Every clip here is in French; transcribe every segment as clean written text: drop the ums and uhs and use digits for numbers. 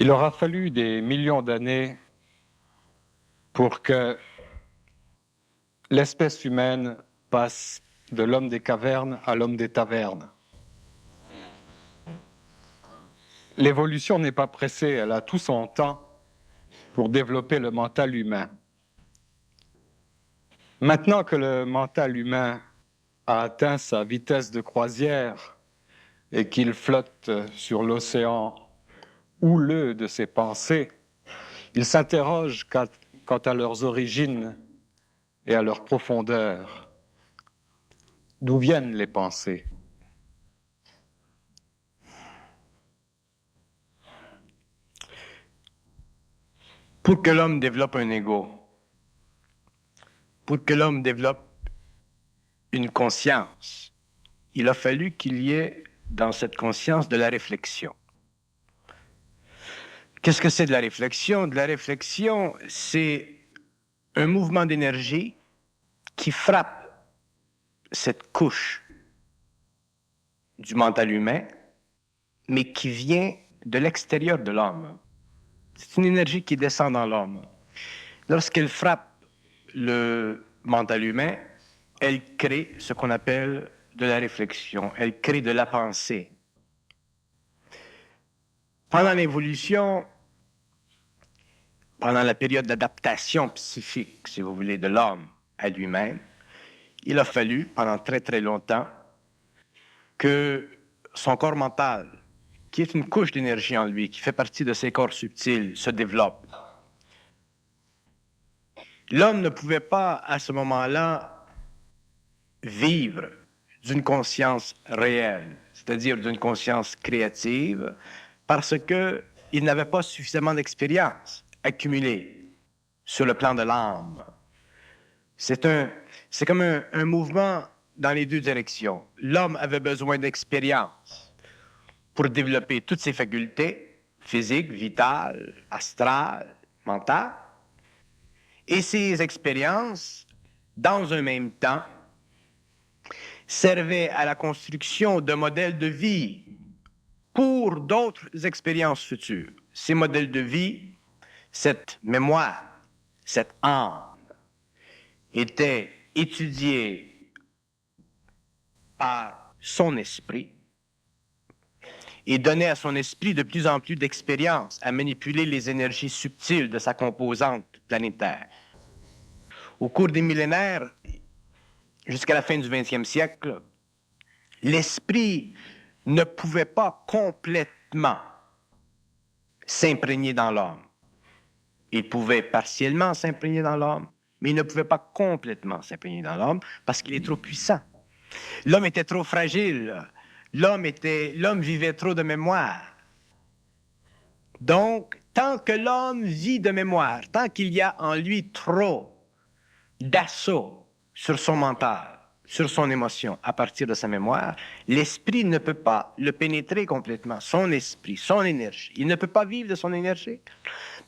Il aura fallu des millions d'années pour que l'espèce humaine passe de l'homme des cavernes à l'homme des tavernes. L'évolution n'est pas pressée, elle a tout son temps pour développer le mental humain. Maintenant que le mental humain a atteint sa vitesse de croisière et qu'il flotte sur l'océan houleux de ses pensées, il s'interroge quant à leurs origines et à leur profondeur. D'où viennent les pensées? Pour que l'homme développe un ego, pour que l'homme développe une conscience, il a fallu qu'il y ait dans cette conscience de la réflexion. Qu'est-ce que c'est de la réflexion? De la réflexion, c'est un mouvement d'énergie qui frappe cette couche du mental humain, mais qui vient de l'extérieur de l'homme. C'est une énergie qui descend dans l'homme. Lorsqu'elle frappe le mental humain, elle crée ce qu'on appelle de la réflexion, elle crée de la pensée. Pendant l'évolution, pendant la période d'adaptation psychique, si vous voulez, de l'homme à lui-même, il a fallu, pendant très très longtemps, que son corps mental, qui est une couche d'énergie en lui, qui fait partie de ses corps subtils, se développe. L'homme ne pouvait pas, à ce moment-là, vivre d'une conscience réelle, c'est-à-dire d'une conscience créative, parce qu'il n'avait pas suffisamment d'expérience accumulée sur le plan de l'âme. C'est comme un mouvement dans les deux directions. L'homme avait besoin d'expérience pour développer toutes ses facultés physiques, vitales, astrales, mentales. Et ces expériences, dans un même temps, servaient à la construction de modèles de vie pour d'autres expériences futures. Ces modèles de vie, cette mémoire, cette âme, étaient étudiés par son esprit et donnaient à son esprit de plus en plus d'expérience à manipuler les énergies subtiles de sa composante planétaire. Au cours des millénaires, jusqu'à la fin du 20e siècle, l'esprit ne pouvait pas complètement s'imprégner dans l'homme. Il pouvait partiellement s'imprégner dans l'homme, mais il ne pouvait pas complètement s'imprégner dans l'homme parce qu'il est trop puissant. L'homme était trop fragile. L'homme vivait trop de mémoire. Donc, tant que l'homme vit de mémoire, tant qu'il y a en lui trop d'assaut sur son mental, sur son émotion, à partir de sa mémoire, l'esprit ne peut pas le pénétrer complètement. Son esprit, son énergie. Il ne peut pas vivre de son énergie.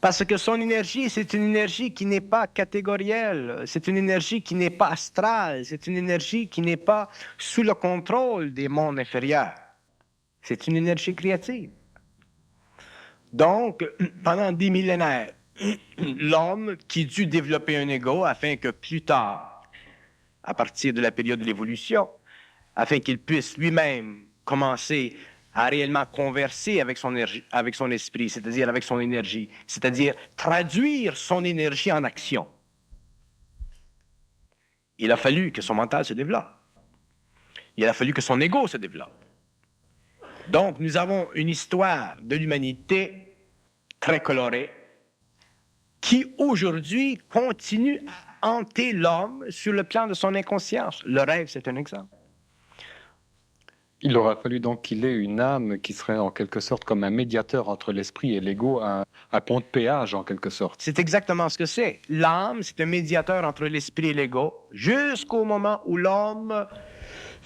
Parce que son énergie, c'est une énergie qui n'est pas catégorielle, c'est une énergie qui n'est pas astrale, c'est une énergie qui n'est pas sous le contrôle des mondes inférieurs. C'est une énergie créative. Donc, pendant des millénaires, l'homme qui dut développer un ego afin que plus tard, à partir de la période de l'évolution, afin qu'il puisse lui-même commencer à réellement converser avec son esprit, c'est-à-dire avec son énergie, c'est-à-dire traduire son énergie en action. Il a fallu que son mental se développe. Il a fallu que son ego se développe. Donc, nous avons une histoire de l'humanité très colorée qui, aujourd'hui, continue à hanter l'homme sur le plan de son inconscience. Le rêve, c'est un exemple. Il aura fallu donc qu'il ait une âme qui serait en quelque sorte comme un médiateur entre l'esprit et l'ego, un pont de péage en quelque sorte. C'est exactement ce que c'est. L'âme, c'est un médiateur entre l'esprit et l'ego, jusqu'au moment où l'homme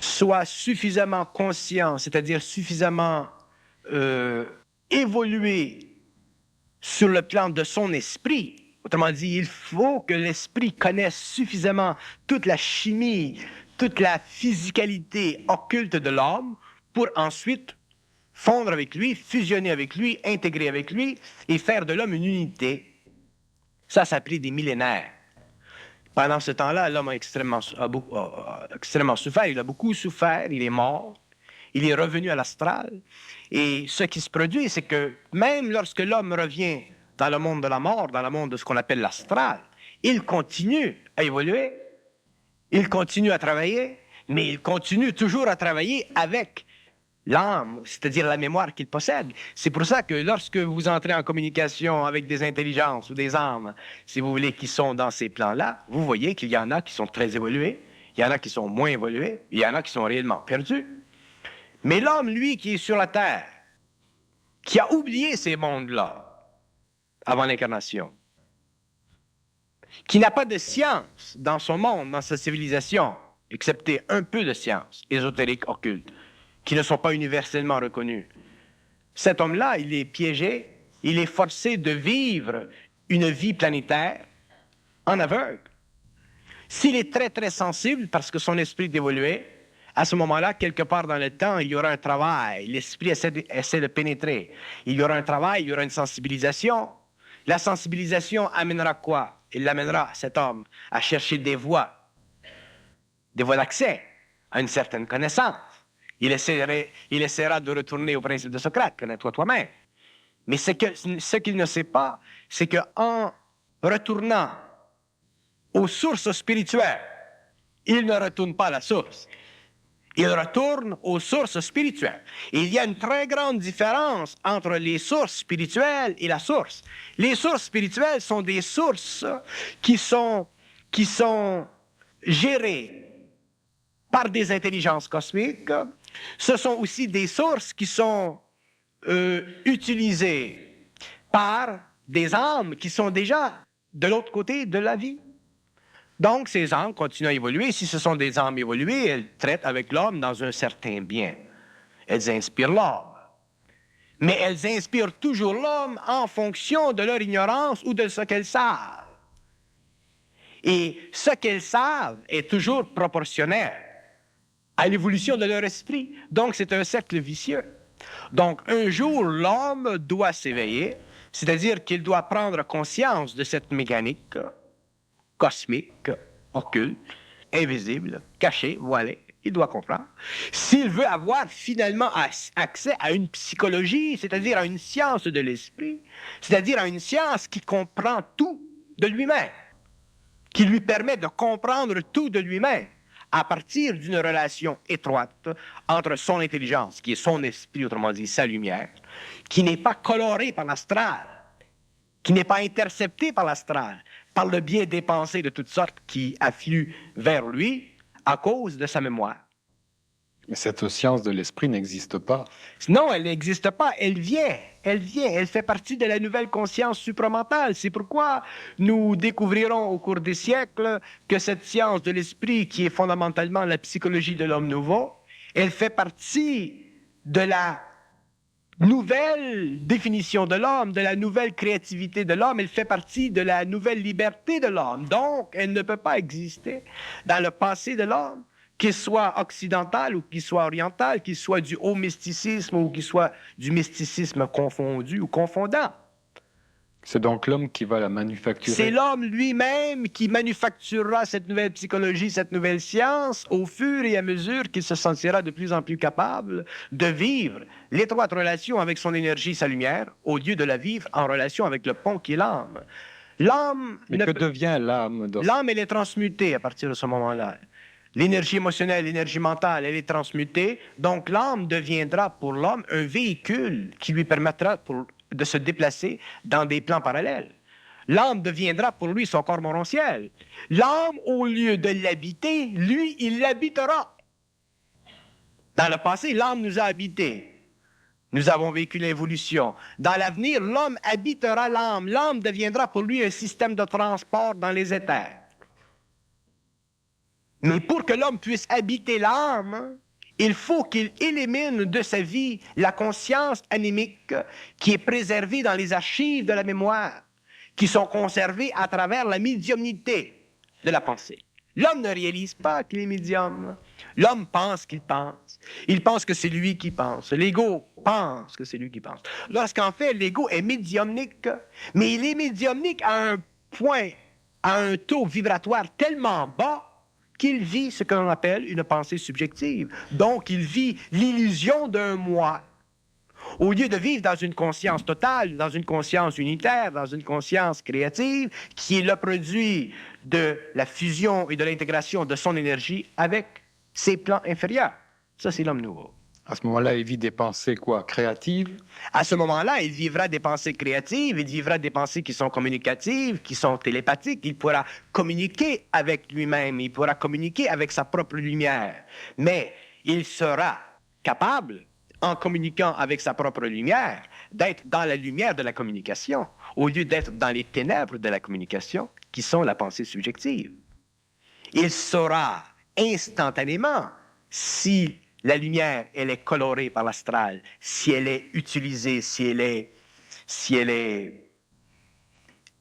soit suffisamment conscient, c'est-à-dire suffisamment évolué sur le plan de son esprit. Autrement dit, il faut que l'esprit connaisse suffisamment toute la chimie, toute la physicalité occulte de l'homme pour ensuite fondre avec lui, fusionner avec lui, intégrer avec lui et faire de l'homme une unité. Ça a pris des millénaires. Pendant ce temps-là, l'homme a extrêmement souffert. Il a beaucoup souffert, il est mort, il est revenu à l'astral. Et ce qui se produit, c'est que même lorsque l'homme revient dans le monde de la mort, dans le monde de ce qu'on appelle l'astral, il continue à évoluer, il continue à travailler, mais il continue toujours à travailler avec l'âme, c'est-à-dire la mémoire qu'il possède. C'est pour ça que lorsque vous entrez en communication avec des intelligences ou des âmes, si vous voulez, qui sont dans ces plans-là, vous voyez qu'il y en a qui sont très évolués, il y en a qui sont moins évolués, il y en a qui sont réellement perdus. Mais l'homme, lui, qui est sur la terre, qui a oublié ces mondes-là avant l'incarnation, qui n'a pas de science dans son monde, dans sa civilisation, excepté un peu de science ésotérique, occulte, qui ne sont pas universellement reconnus. Cet homme-là, il est piégé, il est forcé de vivre une vie planétaire en aveugle. S'il est très, très sensible parce que son esprit est évolué, à ce moment-là, quelque part dans le temps, il y aura un travail. L'esprit essaie de pénétrer. Il y aura un travail, il y aura une sensibilisation. La sensibilisation amènera quoi? Il l'amènera, cet homme, à chercher des voies d'accès à une certaine connaissance. Il essaiera de retourner au principe de Socrate, connais-toi toi-même. Mais ce qu'il ne sait pas, c'est qu'en retournant aux sources spirituelles, il ne retourne pas à la source. Il retourne aux sources spirituelles. Et il y a une très grande différence entre les sources spirituelles et la source. Les sources spirituelles sont des sources qui sont gérées par des intelligences cosmiques. Ce sont aussi des sources qui sont utilisées par des âmes qui sont déjà de l'autre côté de la vie. Donc, ces âmes continuent à évoluer. Si ce sont des âmes évoluées, elles traitent avec l'homme dans un certain bien. Elles inspirent l'homme. Mais elles inspirent toujours l'homme en fonction de leur ignorance ou de ce qu'elles savent. Et ce qu'elles savent est toujours proportionnel à l'évolution de leur esprit. Donc, c'est un cercle vicieux. Donc, un jour, l'homme doit s'éveiller, c'est-à-dire qu'il doit prendre conscience de cette mécanique cosmique, occulte, invisible, cachée, voilée. Il doit comprendre. S'il veut avoir finalement accès à une psychologie, c'est-à-dire à une science de l'esprit, c'est-à-dire à une science qui comprend tout de lui-même, qui lui permet de comprendre tout de lui-même, à partir d'une relation étroite entre son intelligence, qui est son esprit, autrement dit sa lumière, qui n'est pas colorée par l'astral, qui n'est pas interceptée par l'astral, par le biais des pensées de toutes sortes qui affluent vers lui à cause de sa mémoire. Mais cette science de l'esprit n'existe pas. Non, elle n'existe pas, elle vient, elle fait partie de la nouvelle conscience supramentale. C'est pourquoi nous découvrirons au cours des siècles que cette science de l'esprit, qui est fondamentalement la psychologie de l'homme nouveau, elle fait partie de la nouvelle définition de l'homme, de la nouvelle créativité de l'homme, elle fait partie de la nouvelle liberté de l'homme. Donc, elle ne peut pas exister dans le passé de l'homme, qu'il soit occidental ou qu'il soit oriental, qu'il soit du haut mysticisme ou qu'il soit du mysticisme confondu ou confondant. C'est donc l'homme qui va la manufacturer. C'est l'homme lui-même qui manufacturera cette nouvelle psychologie, cette nouvelle science, au fur et à mesure qu'il se sentira de plus en plus capable de vivre l'étroite relation avec son énergie, sa lumière, au lieu de la vivre en relation avec le pont qui est l'âme. L'âme... Mais que devient l'âme? L'âme, elle est transmutée à partir de ce moment-là. L'énergie émotionnelle, l'énergie mentale, elle est transmutée. Donc, l'âme deviendra pour l'homme un véhicule qui lui permettra de se déplacer dans des plans parallèles. L'âme deviendra pour lui son corps morontiel. L'âme, au lieu de l'habiter, lui, il l'habitera. Dans le passé, l'âme nous a habités. Nous avons vécu l'évolution. Dans l'avenir, l'homme habitera l'âme. L'âme deviendra pour lui un système de transport dans les éthers. Mais pour que l'homme puisse habiter l'âme, il faut qu'il élimine de sa vie la conscience anémique qui est préservée dans les archives de la mémoire, qui sont conservées à travers la médiumnité de la pensée. L'homme ne réalise pas qu'il est médium. L'homme pense qu'il pense. Il pense que c'est lui qui pense. L'ego pense que c'est lui qui pense. Lorsqu'en fait, l'ego est médiumnique, mais il est médiumnique à un point, à un taux vibratoire tellement bas qu'il vit ce que l'on appelle une pensée subjective. Donc, il vit l'illusion d'un moi. Au lieu de vivre dans une conscience totale, dans une conscience unitaire, dans une conscience créative, qui est le produit de la fusion et de l'intégration de son énergie avec ses plans inférieurs. Ça, c'est l'homme nouveau. À ce moment-là, il vit des pensées quoi? Créatives? À ce moment-là, il vivra des pensées créatives, il vivra des pensées qui sont communicatives, qui sont télépathiques. Il pourra communiquer avec lui-même, il pourra communiquer avec sa propre lumière. Mais il sera capable, en communiquant avec sa propre lumière, d'être dans la lumière de la communication, au lieu d'être dans les ténèbres de la communication, qui sont la pensée subjective. Il saura instantanément si la lumière, elle est colorée par l'astral, si elle est utilisée, si elle est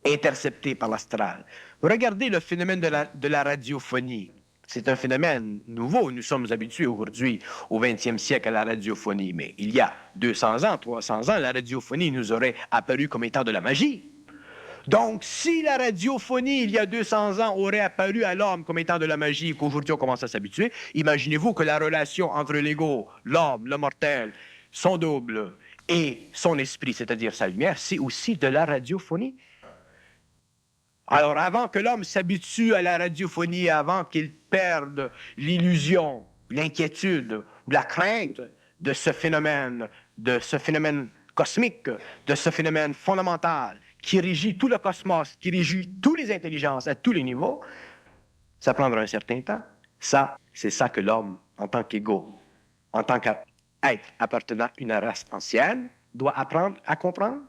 interceptée par l'astral. Regardez le phénomène de la radiophonie. C'est un phénomène nouveau. Nous sommes habitués aujourd'hui, au 20e siècle, à la radiophonie. Mais il y a 200 ans, 300 ans, la radiophonie nous aurait apparu comme étant de la magie. Donc, si la radiophonie, il y a 200 ans, aurait apparu à l'homme comme étant de la magie et qu'aujourd'hui on commence à s'habituer, imaginez-vous que la relation entre l'ego, l'homme, le mortel, son double et son esprit, c'est-à-dire sa lumière, c'est aussi de la radiophonie. Alors, avant que l'homme s'habitue à la radiophonie, avant qu'il perde l'illusion, l'inquiétude ou la crainte de ce phénomène cosmique, de ce phénomène fondamental qui régit tout le cosmos, qui régit toutes les intelligences à tous les niveaux, ça prendra un certain temps. Ça, c'est ça que l'homme, en tant qu'égo, en tant qu'être appartenant à une race ancienne, doit apprendre à comprendre.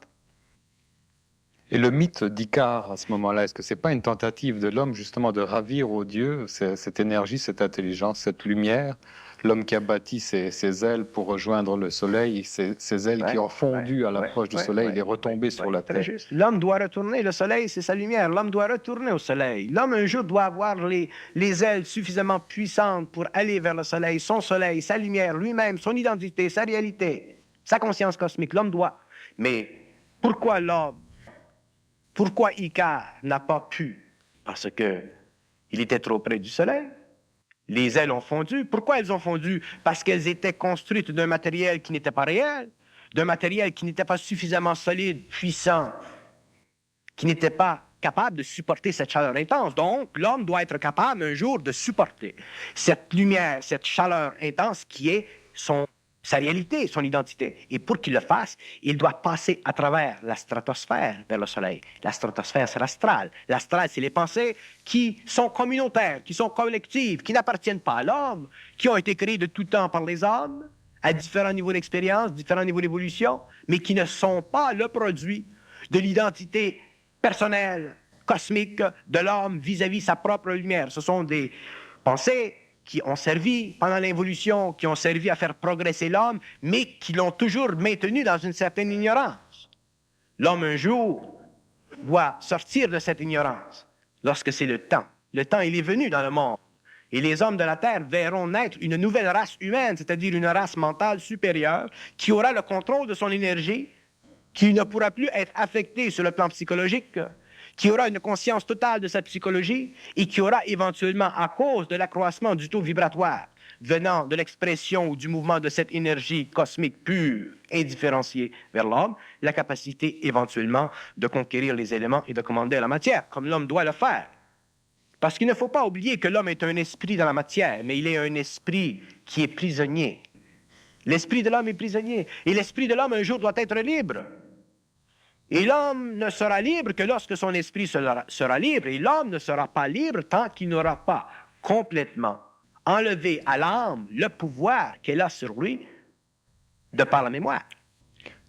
Et le mythe d'Icare, à ce moment-là, est-ce que c'est pas une tentative de l'homme, justement, de ravir aux dieux cette énergie, cette intelligence, cette lumière? L'homme qui a bâti ses ailes pour rejoindre le soleil, ses ailes qui ont fondu à l'approche du soleil, il est retombé sur la terre. Juste. L'homme doit retourner, le soleil, c'est sa lumière. L'homme doit retourner au soleil. L'homme, un jour, doit avoir les ailes suffisamment puissantes pour aller vers le soleil, sa lumière, lui-même, son identité, sa réalité, sa conscience cosmique. L'homme doit. Mais pourquoi l'homme? Pourquoi Icare n'a pas pu? Parce que il était trop près du soleil. Les ailes ont fondu. Pourquoi elles ont fondu? Parce qu'elles étaient construites d'un matériel qui n'était pas réel, d'un matériel qui n'était pas suffisamment solide, puissant, qui n'était pas capable de supporter cette chaleur intense. Donc, l'homme doit être capable un jour de supporter cette lumière, cette chaleur intense qui est sa réalité, son identité. Et pour qu'il le fasse, il doit passer à travers la stratosphère vers le soleil. La stratosphère, c'est l'astral. L'astral, c'est les pensées qui sont communautaires, qui sont collectives, qui n'appartiennent pas à l'homme, qui ont été créées de tout temps par les hommes, à différents niveaux d'expérience, différents niveaux d'évolution, mais qui ne sont pas le produit de l'identité personnelle, cosmique de l'homme vis-à-vis sa propre lumière. Ce sont des pensées qui ont servi pendant l'évolution, qui ont servi à faire progresser l'homme, mais qui l'ont toujours maintenu dans une certaine ignorance. L'homme, un jour, doit sortir de cette ignorance lorsque c'est le temps. Le temps, il est venu dans le monde. Et les hommes de la Terre verront naître une nouvelle race humaine, c'est-à-dire une race mentale supérieure, qui aura le contrôle de son énergie, qui ne pourra plus être affectée sur le plan psychologique, qui aura une conscience totale de sa psychologie et qui aura éventuellement, à cause de l'accroissement du taux vibratoire venant de l'expression ou du mouvement de cette énergie cosmique pure, indifférenciée vers l'homme, la capacité éventuellement de conquérir les éléments et de commander la matière, comme l'homme doit le faire. Parce qu'il ne faut pas oublier que l'homme est un esprit dans la matière, mais il est un esprit qui est prisonnier. L'esprit de l'homme est prisonnier. Et l'esprit de l'homme, un jour, doit être libre. Et l'homme ne sera libre que lorsque son esprit sera libre. Et l'homme ne sera pas libre tant qu'il n'aura pas complètement enlevé à l'âme le pouvoir qu'elle a sur lui de par la mémoire.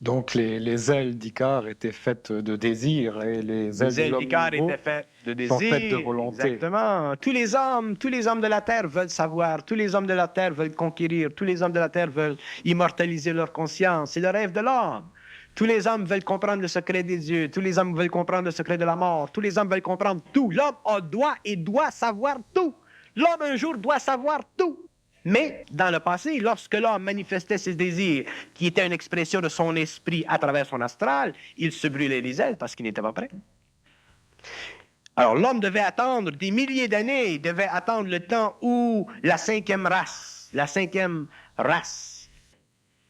Donc les ailes d'Icare étaient faites de désir et les ailes d'Icare étaient faites de désir, sont faites de volonté. Exactement. Tous les hommes de la terre veulent savoir, tous les hommes de la terre veulent conquérir, tous les hommes de la terre veulent immortaliser leur conscience. C'est le rêve de l'homme. Tous les hommes veulent comprendre le secret des dieux. Tous les hommes veulent comprendre le secret de la mort. Tous les hommes veulent comprendre tout. L'homme doit savoir tout. l'homme un jour doit savoir tout. Mais dans le passé, lorsque l'homme manifestait ses désirs, qui étaient une expression de son esprit à travers son astral, il se brûlait les ailes parce qu'il n'était pas prêt. Alors l'homme devait attendre des milliers d'années, il devait attendre le temps où la cinquième race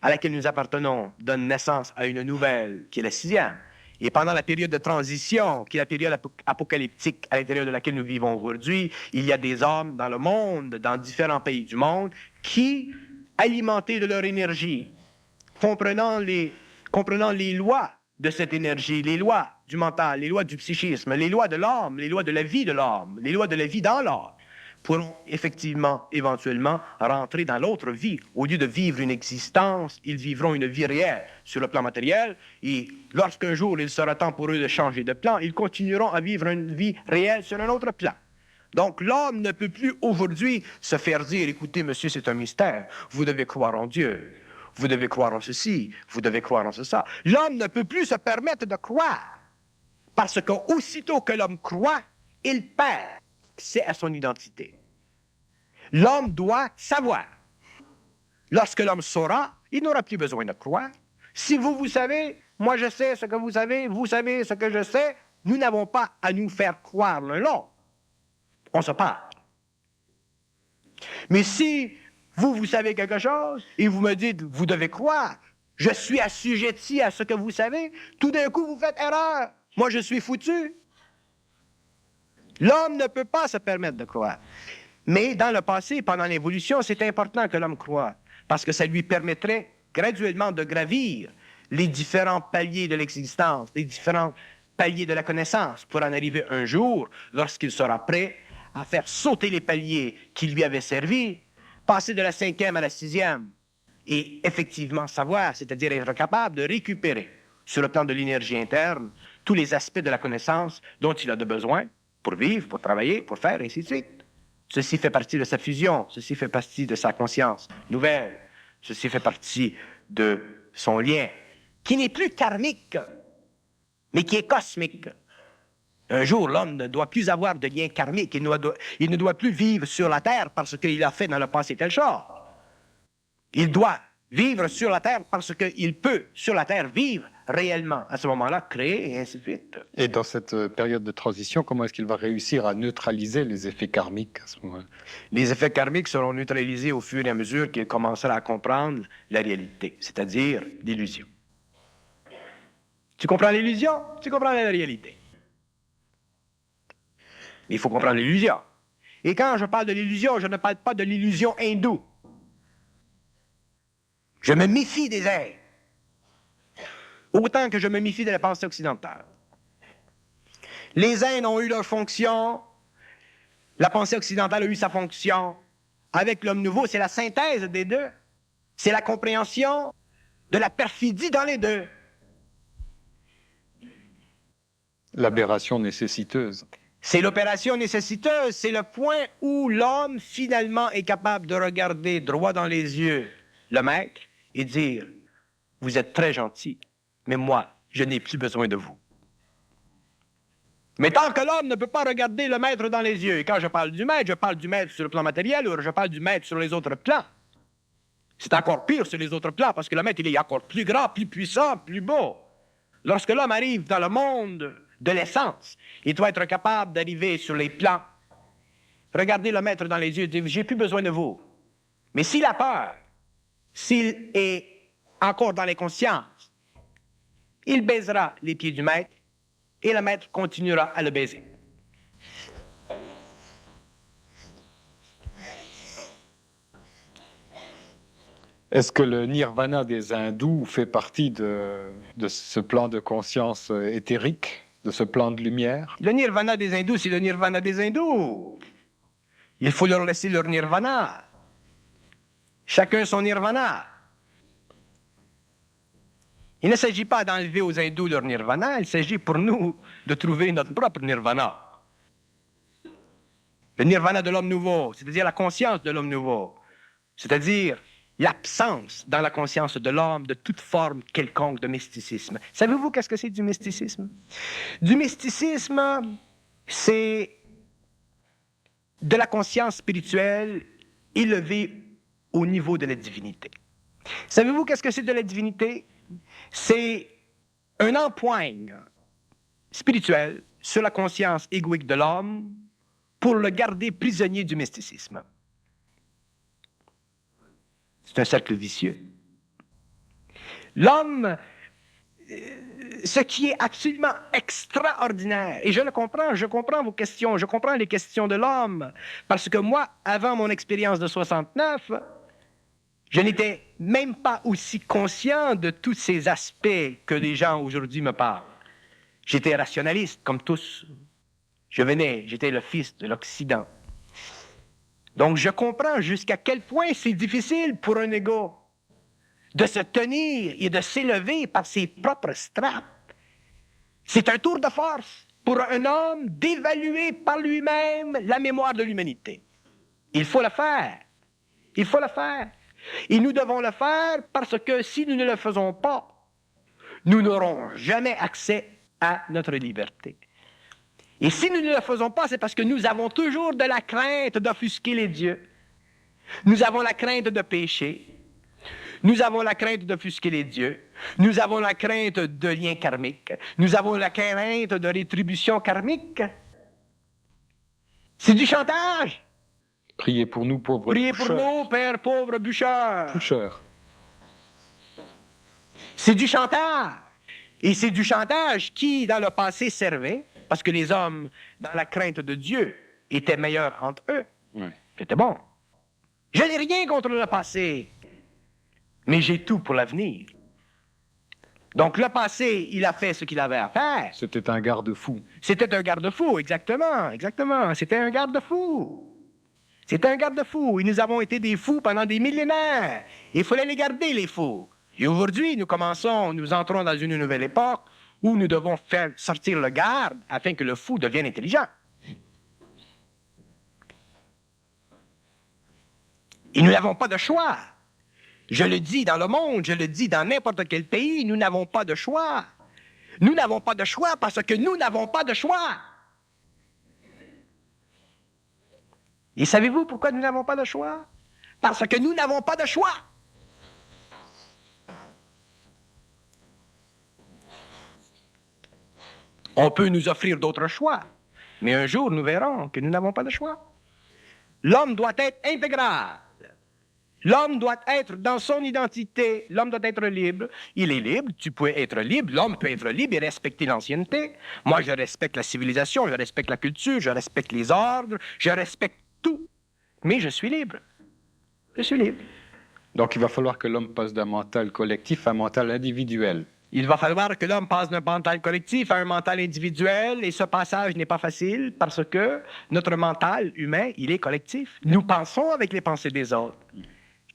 à laquelle nous appartenons donne naissance à une nouvelle, qui est la sixième. Et pendant la période de transition, qui est la période apocalyptique à l'intérieur de laquelle nous vivons aujourd'hui, il y a des hommes dans le monde, dans différents pays du monde, qui, alimentés de leur énergie, comprenant les lois de cette énergie, les lois du mental, les lois du psychisme, les lois de l'âme, les lois de la vie de l'âme, les lois de la vie dans l'âme, pourront effectivement, éventuellement, rentrer dans l'autre vie. Au lieu de vivre une existence, ils vivront une vie réelle sur le plan matériel. Et lorsqu'un jour il sera temps pour eux de changer de plan, ils continueront à vivre une vie réelle sur un autre plan. Donc l'homme ne peut plus aujourd'hui se faire dire, écoutez, monsieur, c'est un mystère, vous devez croire en Dieu, vous devez croire en ceci, vous devez croire en ça. L'homme ne peut plus se permettre de croire, parce qu'aussitôt que l'homme croit, il perd accès à son identité. L'homme doit savoir. Lorsque l'homme saura, il n'aura plus besoin de croire. Si vous savez, moi je sais ce que vous savez ce que je sais, nous n'avons pas à nous faire croire l'un l'autre. On se parle. Mais si vous savez quelque chose et vous me dites, vous devez croire, je suis assujetti à ce que vous savez, tout d'un coup vous faites erreur. Moi je suis foutu. L'homme ne peut pas se permettre de croire. Mais dans le passé, pendant l'évolution, c'est important que l'homme croie, parce que ça lui permettrait graduellement de gravir les différents paliers de l'existence, les différents paliers de la connaissance, pour en arriver un jour, lorsqu'il sera prêt à faire sauter les paliers qui lui avaient servi, passer de la cinquième à la sixième, et effectivement savoir, c'est-à-dire être capable de récupérer, sur le plan de l'énergie interne, tous les aspects de la connaissance dont il a besoin, pour vivre, pour travailler, pour faire, ainsi de suite. Ceci fait partie de sa fusion, ceci fait partie de sa conscience nouvelle, ceci fait partie de son lien, qui n'est plus karmique, mais qui est cosmique. Un jour, l'homme ne doit plus avoir de lien karmique, il ne doit plus vivre sur la terre parce qu'il a fait dans le passé telle chose. Il doit vivre sur la terre parce qu'il peut, sur la terre, vivre réellement, à ce moment-là, créer, et ainsi de suite. Et dans cette période de transition, comment est-ce qu'il va réussir à neutraliser les effets karmiques à ce moment-là? Les effets karmiques seront neutralisés au fur et à mesure qu'il commencera à comprendre la réalité, c'est-à-dire l'illusion. Tu comprends l'illusion? Tu comprends la réalité. Mais il faut comprendre l'illusion. Et quand je parle de l'illusion, je ne parle pas de l'illusion hindoue. Je me méfie des airs. Autant que je me méfie de la pensée occidentale. Les Indes ont eu leur fonction, la pensée occidentale a eu sa fonction. Avec l'homme nouveau, c'est la synthèse des deux. C'est la compréhension de la perfidie dans les deux. L'aberration nécessiteuse. C'est l'opération nécessiteuse, c'est le point où l'homme finalement est capable de regarder droit dans les yeux le maître et dire « Vous êtes très gentil, mais moi, je n'ai plus besoin de vous. » Mais tant que l'homme ne peut pas regarder le maître dans les yeux, et quand je parle du maître sur le plan matériel ou je parle du maître sur les autres plans. C'est encore pire sur les autres plans parce que le maître, il est encore plus grand, plus puissant, plus beau. Lorsque l'homme arrive dans le monde de l'essence, il doit être capable d'arriver sur les plans, regarder le maître dans les yeux et dire « J'ai plus besoin de vous. » Mais s'il a peur, s'il est encore dans les consciences, il baisera les pieds du maître et le maître continuera à le baiser. Est-ce que le nirvana des hindous fait partie de ce plan de conscience éthérique, de ce plan de lumière? Le nirvana des hindous, c'est le nirvana des hindous. Il faut leur laisser leur nirvana. Chacun son nirvana. Il ne s'agit pas d'enlever aux hindous leur nirvana, il s'agit pour nous de trouver notre propre nirvana. Le nirvana de l'homme nouveau, c'est-à-dire la conscience de l'homme nouveau, c'est-à-dire l'absence dans la conscience de l'homme de toute forme quelconque de mysticisme. Savez-vous qu'est-ce que c'est du mysticisme? Du mysticisme, c'est de la conscience spirituelle élevée au niveau de la divinité. Savez-vous qu'est-ce que c'est de la divinité? C'est un empoigne spirituel sur la conscience égoïque de l'homme pour le garder prisonnier du mysticisme. C'est un cercle vicieux. L'homme, ce qui est absolument extraordinaire, et je le comprends, je comprends vos questions, je comprends les questions de l'homme, parce que moi, avant mon expérience de 69, je n'étais même pas aussi conscient de tous ces aspects que les gens aujourd'hui me parlent. J'étais rationaliste, comme tous. J'étais le fils de l'Occident. Donc, je comprends jusqu'à quel point c'est difficile pour un égo de se tenir et de s'élever par ses propres straps. C'est un tour de force pour un homme d'évaluer par lui-même la mémoire de l'humanité. Il faut le faire. Il faut le faire. Et nous devons le faire parce que si nous ne le faisons pas, nous n'aurons jamais accès à notre liberté. Et si nous ne le faisons pas, c'est parce que nous avons toujours de la crainte d'offusquer les dieux. Nous avons la crainte de pécher. Nous avons la crainte d'offusquer les dieux. Nous avons la crainte de liens karmiques. Nous avons la crainte de rétribution karmique. C'est du chantage. Priez pour nous, pauvres Priez pour bûcheurs. nous, Père pauvre bûcheur. Bûcheurs. C'est du chantage. Et c'est du chantage qui, dans le passé, servait, parce que les hommes, dans la crainte de Dieu, étaient meilleurs entre eux. Oui. C'était bon. Je n'ai rien contre le passé, mais j'ai tout pour l'avenir. Donc, le passé, il a fait ce qu'il avait à faire. C'était un garde-fou. C'était un garde-fou, exactement, exactement. C'était un garde-fou. C'était un garde-fou. Et nous avons été des fous pendant des millénaires. Il fallait les garder, les fous. Et aujourd'hui, nous entrons dans une nouvelle époque où nous devons faire sortir le garde afin que le fou devienne intelligent. Et nous n'avons pas de choix. Je le dis dans le monde, je le dis dans n'importe quel pays, nous n'avons pas de choix. Nous n'avons pas de choix parce que nous n'avons pas de choix. Et savez-vous pourquoi nous n'avons pas de choix? Parce que nous n'avons pas de choix. On peut nous offrir d'autres choix, mais un jour, nous verrons que nous n'avons pas de choix. L'homme doit être intégral. L'homme doit être dans son identité. L'homme doit être libre. Il est libre. Tu peux être libre. L'homme peut être libre et respecter l'ancienneté. Moi, je respecte la civilisation, je respecte la culture, je respecte les ordres, je respecte tout. Mais je suis libre. Je suis libre. Donc il va falloir que l'homme passe d'un mental collectif à un mental individuel. Il va falloir que l'homme passe d'un mental collectif à un mental individuel, et ce passage n'est pas facile parce que notre mental humain, il est collectif. Nous pensons avec les pensées des autres.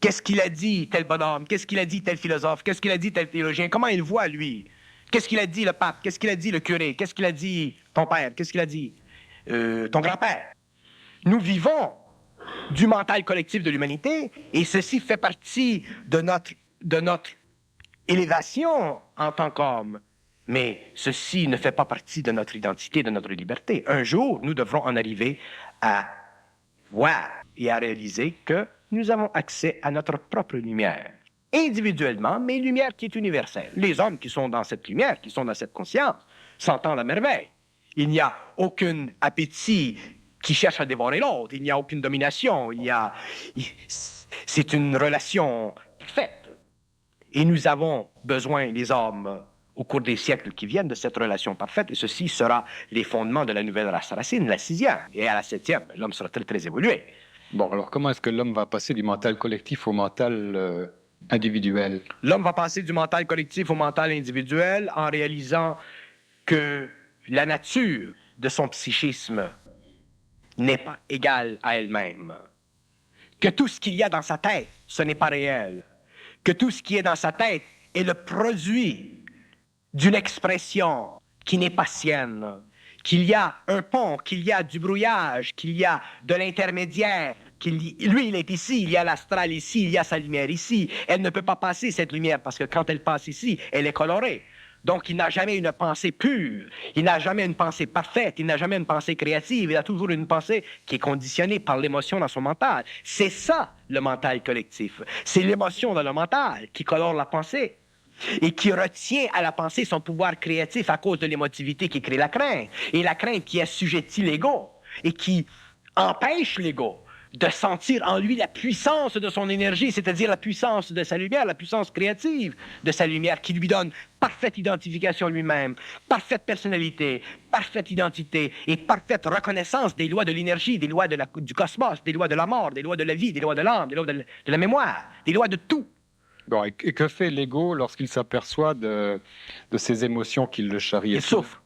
Qu'est-ce qu'il a dit, tel bonhomme? Qu'est-ce qu'il a dit, tel philosophe? Qu'est-ce qu'il a dit, tel théologien? Comment il voit, lui? Qu'est-ce qu'il a dit, le pape? Qu'est-ce qu'il a dit, le curé? Qu'est-ce qu'il a dit, ton père? Qu'est-ce qu'il a dit, ton grand-père? Nous vivons du mental collectif de l'humanité, et ceci fait partie de notre élévation en tant qu'homme. Mais ceci ne fait pas partie de notre identité, de notre liberté. Un jour, nous devrons en arriver à voir et à réaliser que nous avons accès à notre propre lumière. Individuellement, mais lumière qui est universelle. Les hommes qui sont dans cette lumière, qui sont dans cette conscience, s'entendent à merveille. Il n'y a aucun appétit qui cherche à dévorer l'autre. Il n'y a aucune domination. C'est une relation parfaite. Et nous avons besoin, les hommes, au cours des siècles qui viennent, de cette relation parfaite. Et ceci sera les fondements de la nouvelle race racine, la 6e. Et à la 7e, l'homme sera très, très évolué. Bon, alors comment est-ce que l'homme va passer du mental collectif au mental individuel? L'homme va passer du mental collectif au mental individuel en réalisant que la nature de son psychisme n'est pas égale à elle-même. Que tout ce qu'il y a dans sa tête, ce n'est pas réel. Que tout ce qui est dans sa tête est le produit d'une expression qui n'est pas sienne. Qu'il y a un pont, qu'il y a du brouillage, qu'il y a de l'intermédiaire, lui, il est ici, il y a l'astral ici, il y a sa lumière ici. Elle ne peut pas passer, cette lumière, parce que quand elle passe ici, elle est colorée. Donc, il n'a jamais une pensée pure, il n'a jamais une pensée parfaite, il n'a jamais une pensée créative, il a toujours une pensée qui est conditionnée par l'émotion dans son mental. C'est ça, le mental collectif. C'est l'émotion dans le mental qui colore la pensée et qui retient à la pensée son pouvoir créatif à cause de l'émotivité qui crée la crainte. Et la crainte qui assujettit l'ego et qui empêche l'ego de sentir en lui la puissance de son énergie, c'est-à-dire la puissance de sa lumière, la puissance créative de sa lumière, qui lui donne parfaite identification lui-même, parfaite personnalité, parfaite identité et parfaite reconnaissance des lois de l'énergie, des lois du cosmos, des lois de la mort, des lois de la vie, des lois de l'âme, des lois de la mémoire, des lois de tout. Bon, et que fait l'ego lorsqu'il s'aperçoit de ces émotions qui le charrient? Il souffre.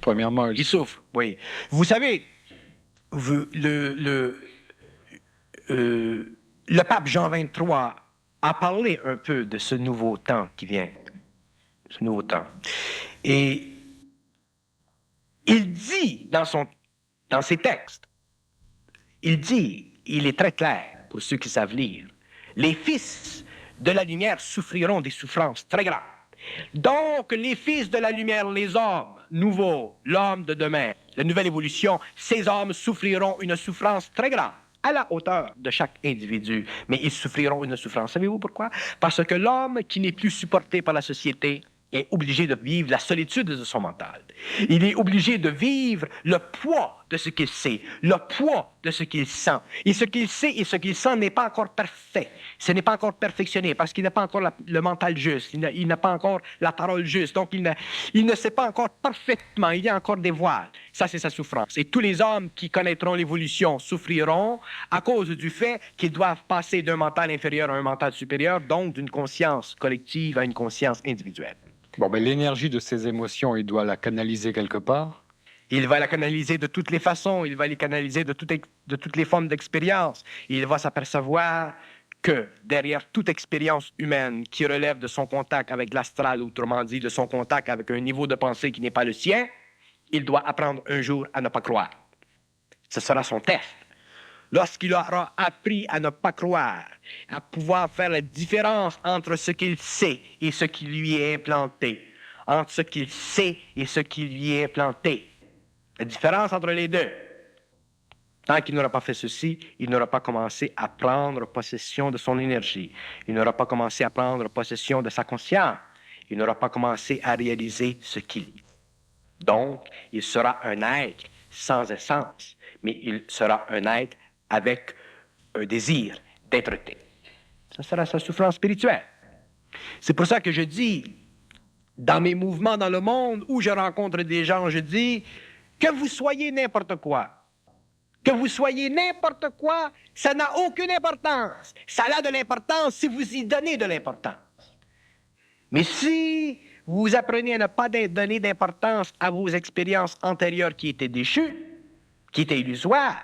Premièrement, Il souffre, oui. Vous savez, le pape Jean XXIII a parlé un peu de ce nouveau temps qui vient, ce nouveau temps. Et il dit dans ses textes, il est très clair pour ceux qui savent lire, les fils de la lumière souffriront des souffrances très graves. Donc, les fils de la lumière, les hommes nouveaux, l'homme de demain, la nouvelle évolution, ces hommes souffriront une souffrance très grave, à la hauteur de chaque individu. Mais ils souffriront une souffrance. Savez-vous pourquoi? Parce que l'homme qui n'est plus supporté par la société est obligé de vivre la solitude de son mental. Il est obligé de vivre le poids de ce qu'il sait, le poids de ce qu'il sent. Et ce qu'il sait et ce qu'il sent n'est pas encore parfait. Ce n'est pas encore perfectionné parce qu'il n'a pas encore le mental juste. Il n'a pas encore la parole juste. Donc, il ne sait pas encore parfaitement. Il y a encore des voiles. Ça, c'est sa souffrance. Et tous les hommes qui connaîtront l'évolution souffriront à cause du fait qu'ils doivent passer d'un mental inférieur à un mental supérieur, donc d'une conscience collective à une conscience individuelle. Bon, mais l'énergie de ces émotions, il doit la canaliser quelque part. Il va la canaliser de toutes les façons, il va les canaliser de toutes les formes d'expérience. Il va s'apercevoir que derrière toute expérience humaine qui relève de son contact avec l'astral, autrement dit de son contact avec un niveau de pensée qui n'est pas le sien, il doit apprendre un jour à ne pas croire. Ce sera son test. Lorsqu'il aura appris à ne pas croire, à pouvoir faire la différence entre ce qu'il sait et ce qui lui est implanté, entre ce qu'il sait et ce qui lui est implanté, la différence entre les deux. Tant qu'il n'aura pas fait ceci, il n'aura pas commencé à prendre possession de son énergie. Il n'aura pas commencé à prendre possession de sa conscience. Il n'aura pas commencé à réaliser ce qu'il est. Donc, il sera un être sans essence, mais il sera un être avec un désir d'être-té. Ça sera sa souffrance spirituelle. C'est pour ça que je dis, dans mes mouvements dans le monde, où je rencontre des gens, je dis, que vous soyez n'importe quoi, ça n'a aucune importance. Ça a de l'importance si vous y donnez de l'importance. Mais si vous apprenez à ne pas donner d'importance à vos expériences antérieures qui étaient déchues, qui étaient illusoires,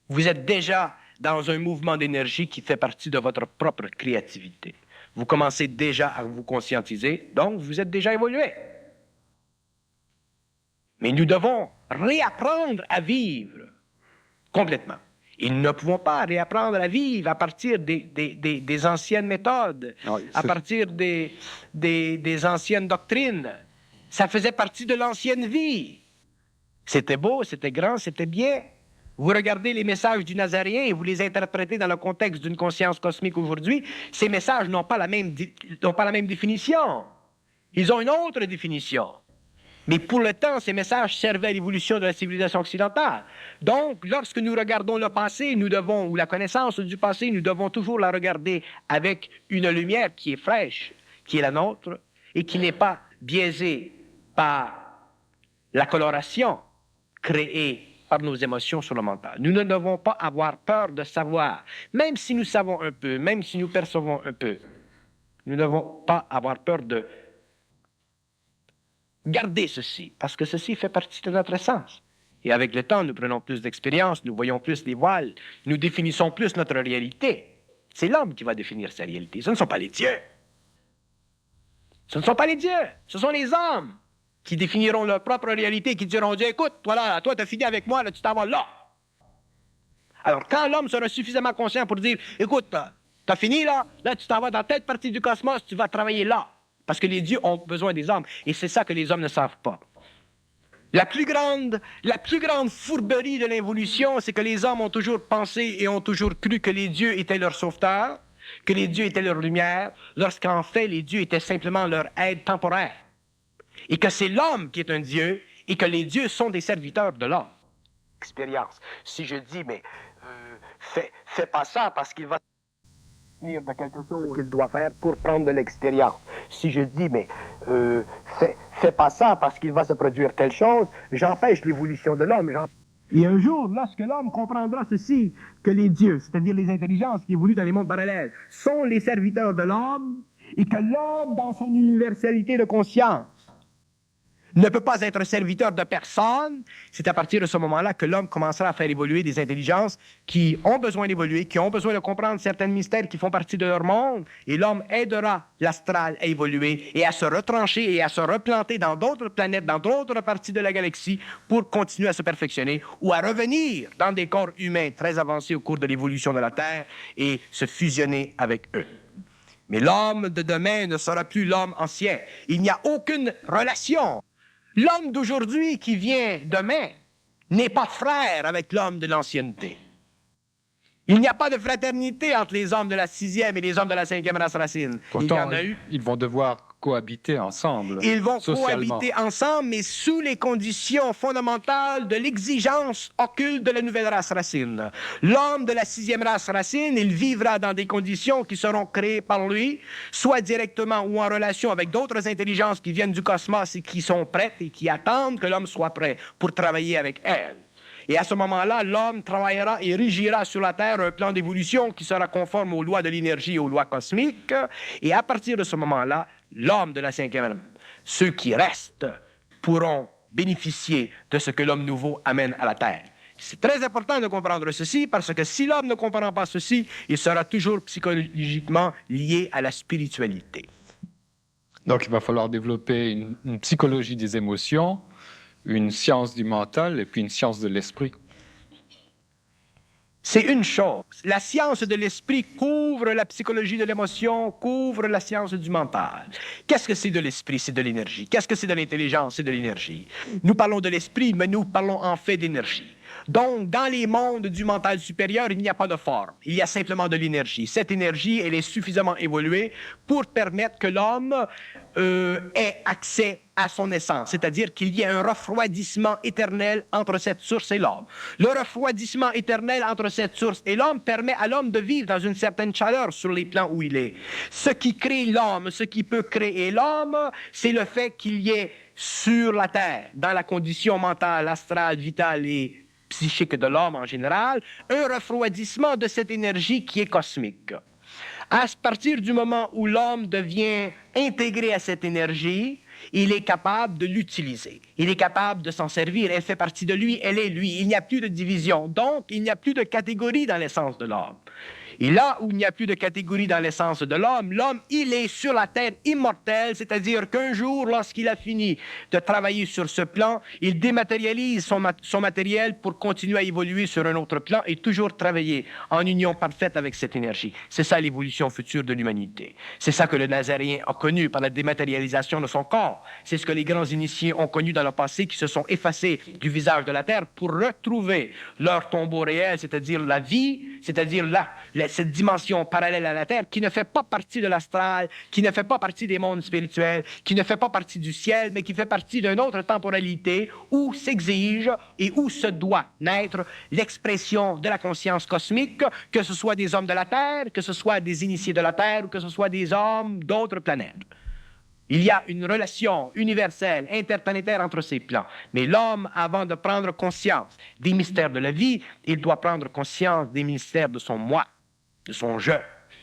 vous êtes déjà dans un mouvement d'énergie qui fait partie de votre propre créativité. Vous commencez déjà à vous conscientiser, donc vous êtes déjà évolué. Mais nous devons réapprendre à vivre complètement. Et nous ne pouvons pas réapprendre à vivre à partir des anciennes méthodes, à partir des anciennes doctrines. Ça faisait partie de l'ancienne vie. C'était beau, c'était grand, c'était bien. Vous regardez les messages du Nazaréen et vous les interprétez dans le contexte d'une conscience cosmique aujourd'hui, ces messages n'ont pas la même définition. Ils ont une autre définition. Mais pour le temps, ces messages servaient à l'évolution de la civilisation occidentale. Donc, lorsque nous regardons le passé, ou la connaissance du passé, nous devons toujours la regarder avec une lumière qui est fraîche, qui est la nôtre, et qui n'est pas biaisée par la coloration créée par nos émotions sur le mental. Nous ne devons pas avoir peur de savoir, même si nous savons un peu, même si nous percevons un peu. Nous ne devons pas avoir peur de garder ceci, parce que ceci fait partie de notre essence. Et avec le temps, nous prenons plus d'expérience, nous voyons plus les voiles, nous définissons plus notre réalité. C'est l'homme qui va définir sa réalité, ce ne sont pas les dieux. Ce ne sont pas les dieux, ce sont les hommes qui définiront leur propre réalité, qui diront, Dieu, écoute, toi, tu as fini avec moi, là, tu t'en vas là. Alors, quand l'homme sera suffisamment conscient pour dire, écoute, tu as fini là, tu t'en vas dans telle partie du cosmos, tu vas travailler là. parce que les dieux ont besoin des hommes, et c'est ça que les hommes ne savent pas. La plus grande fourberie de l'évolution, c'est que les hommes ont toujours pensé et ont toujours cru que les dieux étaient leurs sauveteurs, que les dieux étaient leur lumière, lorsqu'en fait, les dieux étaient simplement leur aide temporaire. Et que c'est l'homme qui est un dieu, et que les dieux sont des serviteurs de l'homme. Expérience. Si je dis, mais fais pas ça parce qu'il va tenir de quelque chose qu'il doit faire pour prendre de l'expérience. Si je dis, mais fais pas ça parce qu'il va se produire telle chose, j'empêche l'évolution de l'homme. Et un jour, lorsque l'homme comprendra ceci, que les dieux, c'est-à-dire les intelligences qui évoluent dans les mondes parallèles, sont les serviteurs de l'homme, et que l'homme, dans son universalité de conscience, ne peut pas être serviteur de personne, c'est à partir de ce moment-là que l'homme commencera à faire évoluer des intelligences qui ont besoin d'évoluer, qui ont besoin de comprendre certains mystères qui font partie de leur monde, et l'homme aidera l'astral à évoluer et à se retrancher et à se replanter dans d'autres planètes, dans d'autres parties de la galaxie pour continuer à se perfectionner ou à revenir dans des corps humains très avancés au cours de l'évolution de la Terre et se fusionner avec eux. Mais l'homme de demain ne sera plus l'homme ancien. Il n'y a aucune relation. L'homme d'aujourd'hui qui vient demain n'est pas frère avec l'homme de l'ancienneté. Il n'y a pas de fraternité entre les hommes de la 6e et les hommes de la 5e race racine. Pourtant, il y en a eu. ils vont devoir cohabiter ensemble. Ils vont socialement. cohabiter ensemble, mais sous les conditions fondamentales de l'exigence occulte de la nouvelle race racine. L'homme de la 6e race racine, il vivra dans des conditions qui seront créées par lui, soit directement ou en relation avec d'autres intelligences qui viennent du cosmos et qui sont prêtes et qui attendent que l'homme soit prêt pour travailler avec elles. Et à ce moment-là, l'homme travaillera et régira sur la Terre un plan d'évolution qui sera conforme aux lois de l'énergie et aux lois cosmiques. Et à partir de ce moment-là, l'homme de la 5e, ceux qui restent, pourront bénéficier de ce que l'homme nouveau amène à la Terre. C'est très important de comprendre ceci, parce que si l'homme ne comprend pas ceci, il sera toujours psychologiquement lié à la spiritualité. Donc il va falloir développer une psychologie des émotions, une science du mental et puis une science de l'esprit. C'est une chose. La science de l'esprit couvre la psychologie de l'émotion, couvre la science du mental. Qu'est-ce que c'est de l'esprit? C'est de l'énergie. Qu'est-ce que c'est de l'intelligence? C'est de l'énergie. Nous parlons de l'esprit, mais nous parlons en fait d'énergie. Donc, dans les mondes du mental supérieur, il n'y a pas de forme. Il y a simplement de l'énergie. Cette énergie, elle est suffisamment évoluée pour permettre que l'homme ait accès à son essence, c'est-à-dire qu'il y ait un refroidissement éternel entre cette source et l'homme. Le refroidissement éternel entre cette source et l'homme permet à l'homme de vivre dans une certaine chaleur sur les plans où il est. Ce qui crée l'homme, ce qui peut créer l'homme, c'est le fait qu'il y ait sur la Terre, dans la condition mentale, astrale, vitale et psychique de l'homme en général, un refroidissement de cette énergie qui est cosmique. À partir du moment où l'homme devient intégré à cette énergie, il est capable de l'utiliser. Il est capable de s'en servir. Elle fait partie de lui, elle est lui. Il n'y a plus de division. Donc, il n'y a plus de catégorie dans l'essence de l'homme. Et là où il n'y a plus de catégorie dans l'essence de l'homme, l'homme, il est sur la terre immortelle, c'est-à-dire qu'un jour, lorsqu'il a fini de travailler sur ce plan, il dématérialise son matériel pour continuer à évoluer sur un autre plan et toujours travailler en union parfaite avec cette énergie. C'est ça l'évolution future de l'humanité. C'est ça que le Nazaréen a connu par la dématérialisation de son corps. C'est ce que les grands initiés ont connu dans le passé, qui se sont effacés du visage de la terre pour retrouver leur tombeau réel, c'est-à-dire la vie, c'est-à-dire cette dimension parallèle à la Terre qui ne fait pas partie de l'astral, qui ne fait pas partie des mondes spirituels, qui ne fait pas partie du ciel, mais qui fait partie d'une autre temporalité où s'exige et où se doit naître l'expression de la conscience cosmique, que ce soit des hommes de la Terre, que ce soit des initiés de la Terre ou que ce soit des hommes d'autres planètes. Il y a une relation universelle, interplanétaire entre ces plans. Mais l'homme, avant de prendre conscience des mystères de la vie, il doit prendre conscience des mystères de son moi, de son je,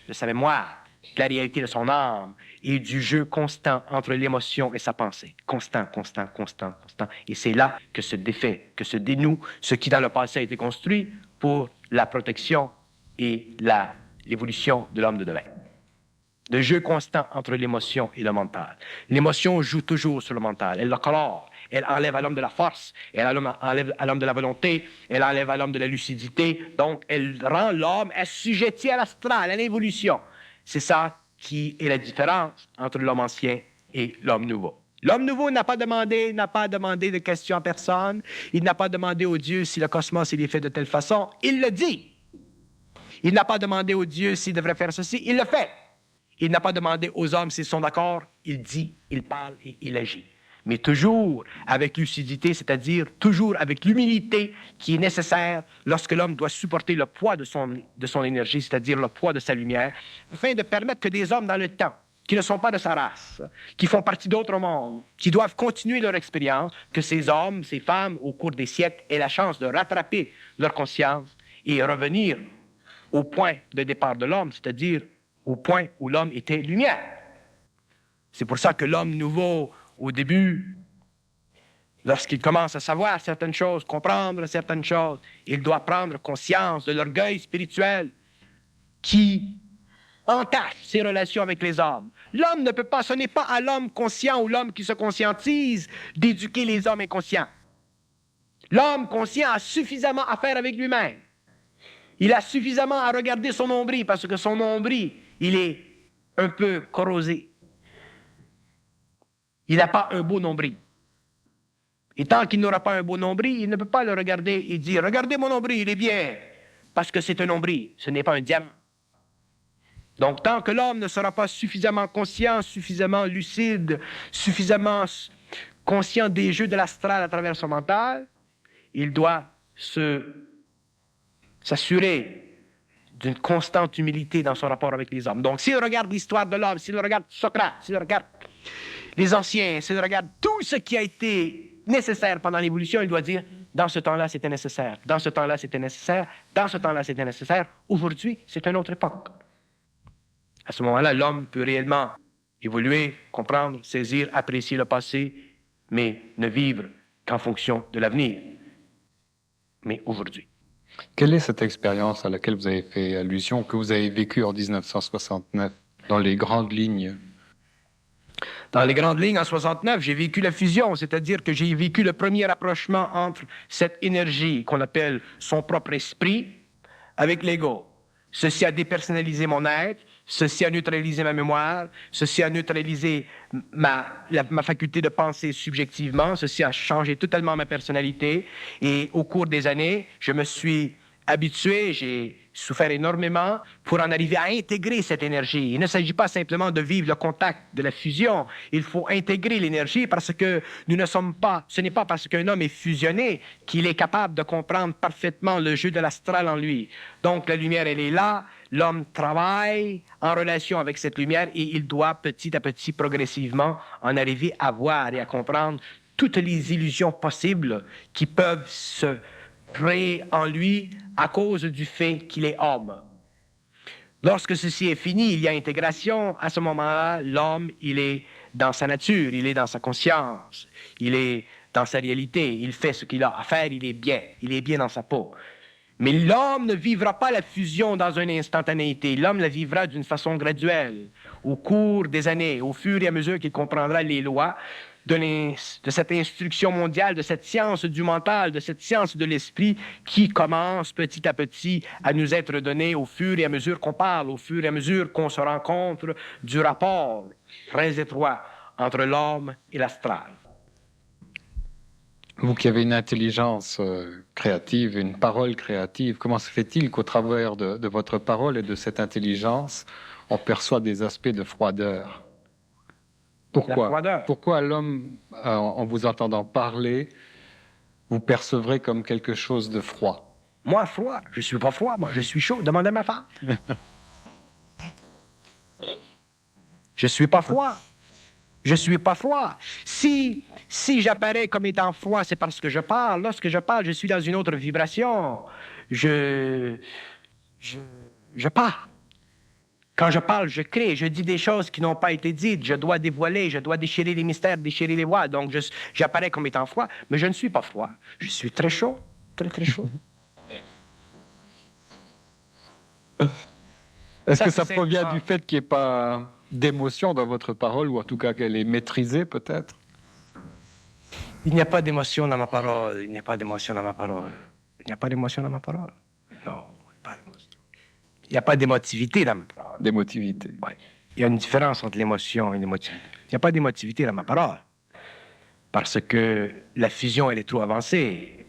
de sa mémoire, de la réalité de son âme et du jeu constant entre l'émotion et sa pensée. Constant, constant, constant, constant. Et c'est là que se défait, que se dénoue ce qui dans le passé a été construit pour la protection et l'évolution de l'homme de demain. Le jeu constant entre l'émotion et le mental. L'émotion joue toujours sur le mental. Elle le colore. Elle enlève à l'homme de la force. Elle enlève à l'homme de la volonté. Elle enlève à l'homme de la lucidité. Donc, elle rend l'homme assujetti à l'astral, à l'évolution. C'est ça qui est la différence entre l'homme ancien et l'homme nouveau. L'homme nouveau n'a pas demandé de questions à personne. Il n'a pas demandé au Dieu si le cosmos il est fait de telle façon. Il le dit. Il n'a pas demandé au Dieu s'il devrait faire ceci. Il le fait. Il n'a pas demandé aux hommes s'ils sont d'accord. Il dit, il parle et il agit. Mais toujours avec lucidité, c'est-à-dire toujours avec l'humilité qui est nécessaire lorsque l'homme doit supporter le poids de son énergie, c'est-à-dire le poids de sa lumière, afin de permettre que des hommes dans le temps, qui ne sont pas de sa race, qui font partie d'autres mondes, qui doivent continuer leur expérience, que ces hommes, ces femmes, au cours des siècles, aient la chance de rattraper leur conscience et revenir au point de départ de l'homme, c'est-à-dire au point où l'homme était lumière. C'est pour ça que l'homme nouveau, au début, lorsqu'il commence à savoir certaines choses, comprendre certaines choses, il doit prendre conscience de l'orgueil spirituel qui entache ses relations avec les hommes. L'homme ne peut pas, ce n'est pas à l'homme conscient ou l'homme qui se conscientise d'éduquer les hommes inconscients. L'homme conscient a suffisamment à faire avec lui-même. Il a suffisamment à regarder son nombril parce que son nombril, il est un peu corrosé. Il n'a pas un beau nombril. Et tant qu'il n'aura pas un beau nombril, il ne peut pas le regarder et dire « Regardez mon nombril, il est bien !» Parce que c'est un nombril, ce n'est pas un diamant. Donc, tant que l'homme ne sera pas suffisamment conscient, suffisamment lucide, suffisamment conscient des jeux de l'astral à travers son mental, il doit s'assurer d'une constante humilité dans son rapport avec les hommes. Donc, s'il regarde l'histoire de l'homme, s'il regarde Socrate, s'il regarde les anciens, s'il regarde tout ce qui a été nécessaire pendant l'évolution, il doit dire, dans ce temps-là, c'était nécessaire, dans ce temps-là, c'était nécessaire, dans ce temps-là, c'était nécessaire, aujourd'hui, c'est une autre époque. À ce moment-là, l'homme peut réellement évoluer, comprendre, saisir, apprécier le passé, mais ne vivre qu'en fonction de l'avenir, mais aujourd'hui. Quelle est cette expérience à laquelle vous avez fait allusion, que vous avez vécue en 1969, dans les grandes lignes? Dans les grandes lignes, en 69, j'ai vécu la fusion, c'est-à-dire que j'ai vécu le premier rapprochement entre cette énergie qu'on appelle son propre esprit avec l'ego. Ceci a dépersonnalisé mon être, ceci a neutralisé ma mémoire, ceci a neutralisé ma faculté de penser subjectivement, ceci a changé totalement ma personnalité. Et au cours des années, je me suis habitué, j'ai souffert énormément pour en arriver à intégrer cette énergie. Il ne s'agit pas simplement de vivre le contact de la fusion. Il faut intégrer l'énergie parce que ce n'est pas parce qu'un homme est fusionné qu'il est capable de comprendre parfaitement le jeu de l'astral en lui. Donc la lumière, elle est là. L'homme travaille en relation avec cette lumière et il doit petit à petit, progressivement, en arriver à voir et à comprendre toutes les illusions possibles qui peuvent se créé en lui à cause du fait qu'il est homme. Lorsque ceci est fini, il y a intégration. À ce moment-là, l'homme, il est dans sa nature, il est dans sa conscience, il est dans sa réalité, il fait ce qu'il a à faire, il est bien dans sa peau. Mais l'homme ne vivra pas la fusion dans une instantanéité. L'homme la vivra d'une façon graduelle, au cours des années, au fur et à mesure qu'il comprendra les lois de cette instruction mondiale, de cette science du mental, de cette science de l'esprit qui commence petit à petit à nous être donnée au fur et à mesure qu'on parle, au fur et à mesure qu'on se rencontre du rapport très étroit entre l'homme et l'astral. Vous qui avez une intelligence créative, une parole créative, comment se fait-il qu'au travers de votre parole et de cette intelligence, on perçoit des aspects de froideur? Pourquoi l'homme, en vous entendant parler, vous percevrez comme quelque chose de froid? Moi, froid? Je ne suis pas froid, moi, je suis chaud. Demandez à ma femme. Je ne suis pas froid. Je ne suis pas froid. Si j'apparais comme étant froid, c'est parce que je parle. Lorsque je parle, je suis dans une autre vibration. Je parle. Quand je parle, je crée, je dis des choses qui n'ont pas été dites, je dois dévoiler, je dois déchirer les mystères, déchirer les voiles. Donc, j'apparais comme étant froid, mais je ne suis pas froid. Je suis très chaud, très, très chaud. Est-ce que ça provient du fait qu'il n'y ait pas d'émotion dans votre parole, ou en tout cas qu'elle est maîtrisée, peut-être? Il n'y a pas d'émotion dans ma parole. Il n'y a pas d'émotion dans ma parole. Il n'y a pas d'émotion dans ma parole. Non, pas d'émotion. Il n'y a pas d'émotivité dans ma parole. D'émotivité. Oui. Il y a une différence entre l'émotion et l'émotivité. n'y a pas d'émotivité dans ma parole. Parce que la fusion, elle est trop avancée.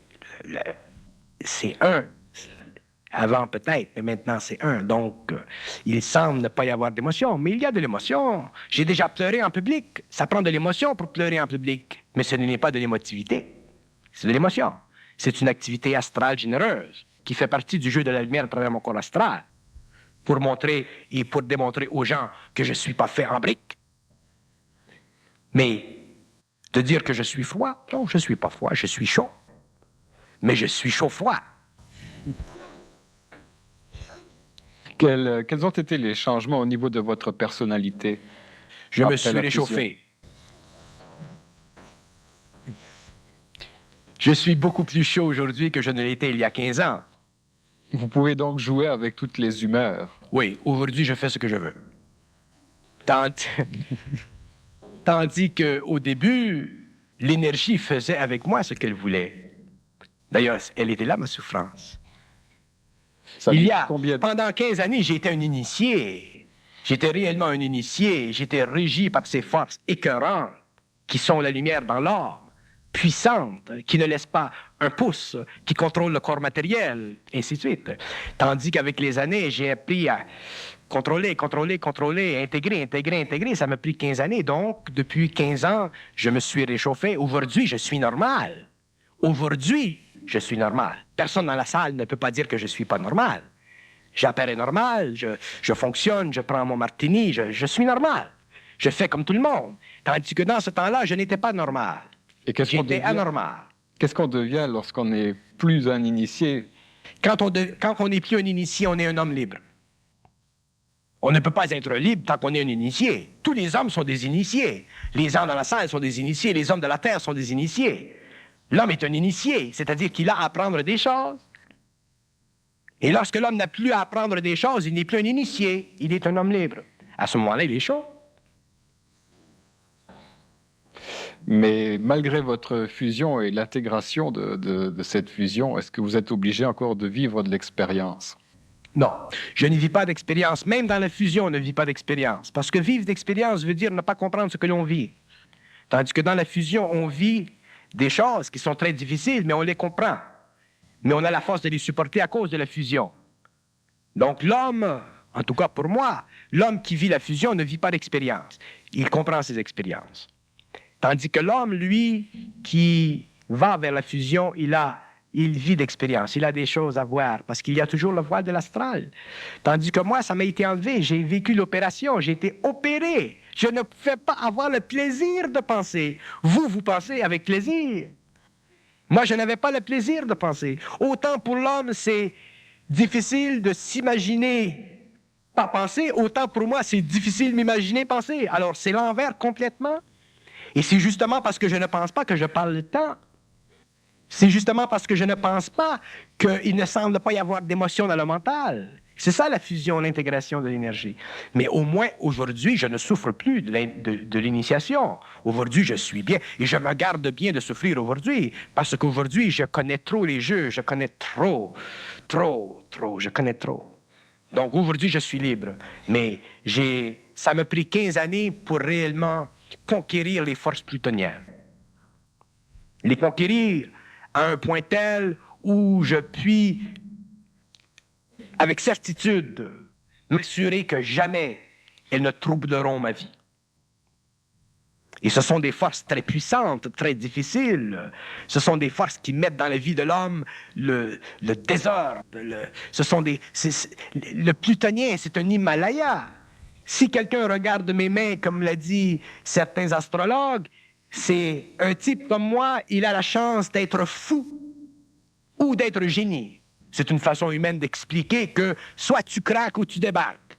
C'est un. Avant peut-être, mais maintenant c'est un. Donc, il semble ne pas y avoir d'émotion. Mais il y a de l'émotion. J'ai déjà pleuré en public. Ça prend de l'émotion pour pleurer en public. Mais ce n'est pas de l'émotivité. C'est de l'émotion. C'est une activité astrale généreuse qui fait partie du jeu de la lumière à travers mon corps astral pour montrer et pour démontrer aux gens que je ne suis pas fait en briques. Mais de dire que je suis froid, non, je ne suis pas froid, je suis chaud. Mais je suis chaud-froid. Quels ont été les changements au niveau de votre personnalité? Je me après suis la réchauffé. Je suis beaucoup plus chaud aujourd'hui que je ne l'étais il y a 15 ans. Vous pouvez donc jouer avec toutes les humeurs. Oui, aujourd'hui, je fais ce que je veux. Tandis qu'au début, l'énergie faisait avec moi ce qu'elle voulait. D'ailleurs, elle était là, ma souffrance. Pendant 15 années, j'étais un initié. J'étais réellement un initié. J'étais régi par ces forces écœurantes qui sont la lumière dans l'or, puissantes, qui ne laissent pas un pouce, qui contrôlent le corps matériel, et ainsi de suite. Tandis qu'avec les années, j'ai appris à contrôler, intégrer. Ça m'a pris 15 années. Donc, depuis 15 ans, je me suis réchauffé. Aujourd'hui, je suis normal. Aujourd'hui, je suis normal. Personne dans la salle ne peut pas dire que je ne suis pas normal. J'apparais normal, je fonctionne, je prends mon martini, je suis normal. Je fais comme tout le monde. Tandis que dans ce temps-là, je n'étais pas normal. J'étais anormal. Qu'est-ce qu'on devient lorsqu'on n'est plus un initié? Quand on n'est plus un initié, on est un homme libre. On ne peut pas être libre tant qu'on est un initié. Tous les hommes sont des initiés. Les gens dans la salle sont des initiés, les hommes de la terre sont des initiés. L'homme est un initié, c'est-à-dire qu'il a à apprendre des choses. Et lorsque l'homme n'a plus à apprendre des choses, il n'est plus un initié, il est un homme libre. À ce moment-là, il est chaud. Mais malgré votre fusion et l'intégration de cette fusion, est-ce que vous êtes obligé encore de vivre de l'expérience? Non, je ne vis pas d'expérience. Même dans la fusion, on ne vit pas d'expérience. Parce que vivre d'expérience veut dire ne pas comprendre ce que l'on vit. Tandis que dans la fusion, on vit des choses qui sont très difficiles, mais on les comprend. Mais on a la force de les supporter à cause de la fusion. Donc l'homme, en tout cas pour moi, l'homme qui vit la fusion ne vit pas d'expérience. Il comprend ses expériences. Tandis que l'homme, lui, qui va vers la fusion, il vit d'expérience. Il a des choses à voir parce qu'il y a toujours le voile de l'astral. Tandis que moi, ça m'a été enlevé. J'ai vécu l'opération. J'ai été opéré. Je ne pouvais pas avoir le plaisir de penser. Vous pensez avec plaisir. Moi, je n'avais pas le plaisir de penser. Autant pour l'homme, c'est difficile de s'imaginer pas penser, autant pour moi, c'est difficile de m'imaginer penser. Alors, c'est l'envers complètement. Et c'est justement parce que je ne pense pas que je parle le temps. C'est justement parce que je ne pense pas qu'il ne semble pas y avoir d'émotion dans le mental. C'est ça la fusion, l'intégration de l'énergie. Mais au moins, aujourd'hui, je ne souffre plus de l'initiation. Aujourd'hui, je suis bien. Et je me garde bien de souffrir aujourd'hui. Parce qu'aujourd'hui, je connais trop les jeux. Je connais trop. Je connais trop. Donc aujourd'hui, je suis libre. Mais ça m'a pris 15 années pour réellement conquérir les forces plutoniennes. Les conquérir à un point tel où je puis, avec certitude, m'assurer que jamais elles ne troubleront ma vie. Et ce sont des forces très puissantes, très difficiles. Ce sont des forces qui mettent dans la vie de l'homme le désordre. Le plutonien, c'est un Himalaya. Si quelqu'un regarde mes mains, comme l'a dit certains astrologues, c'est un type comme moi, il a la chance d'être fou ou d'être génie. C'est une façon humaine d'expliquer que soit tu craques ou tu débarques.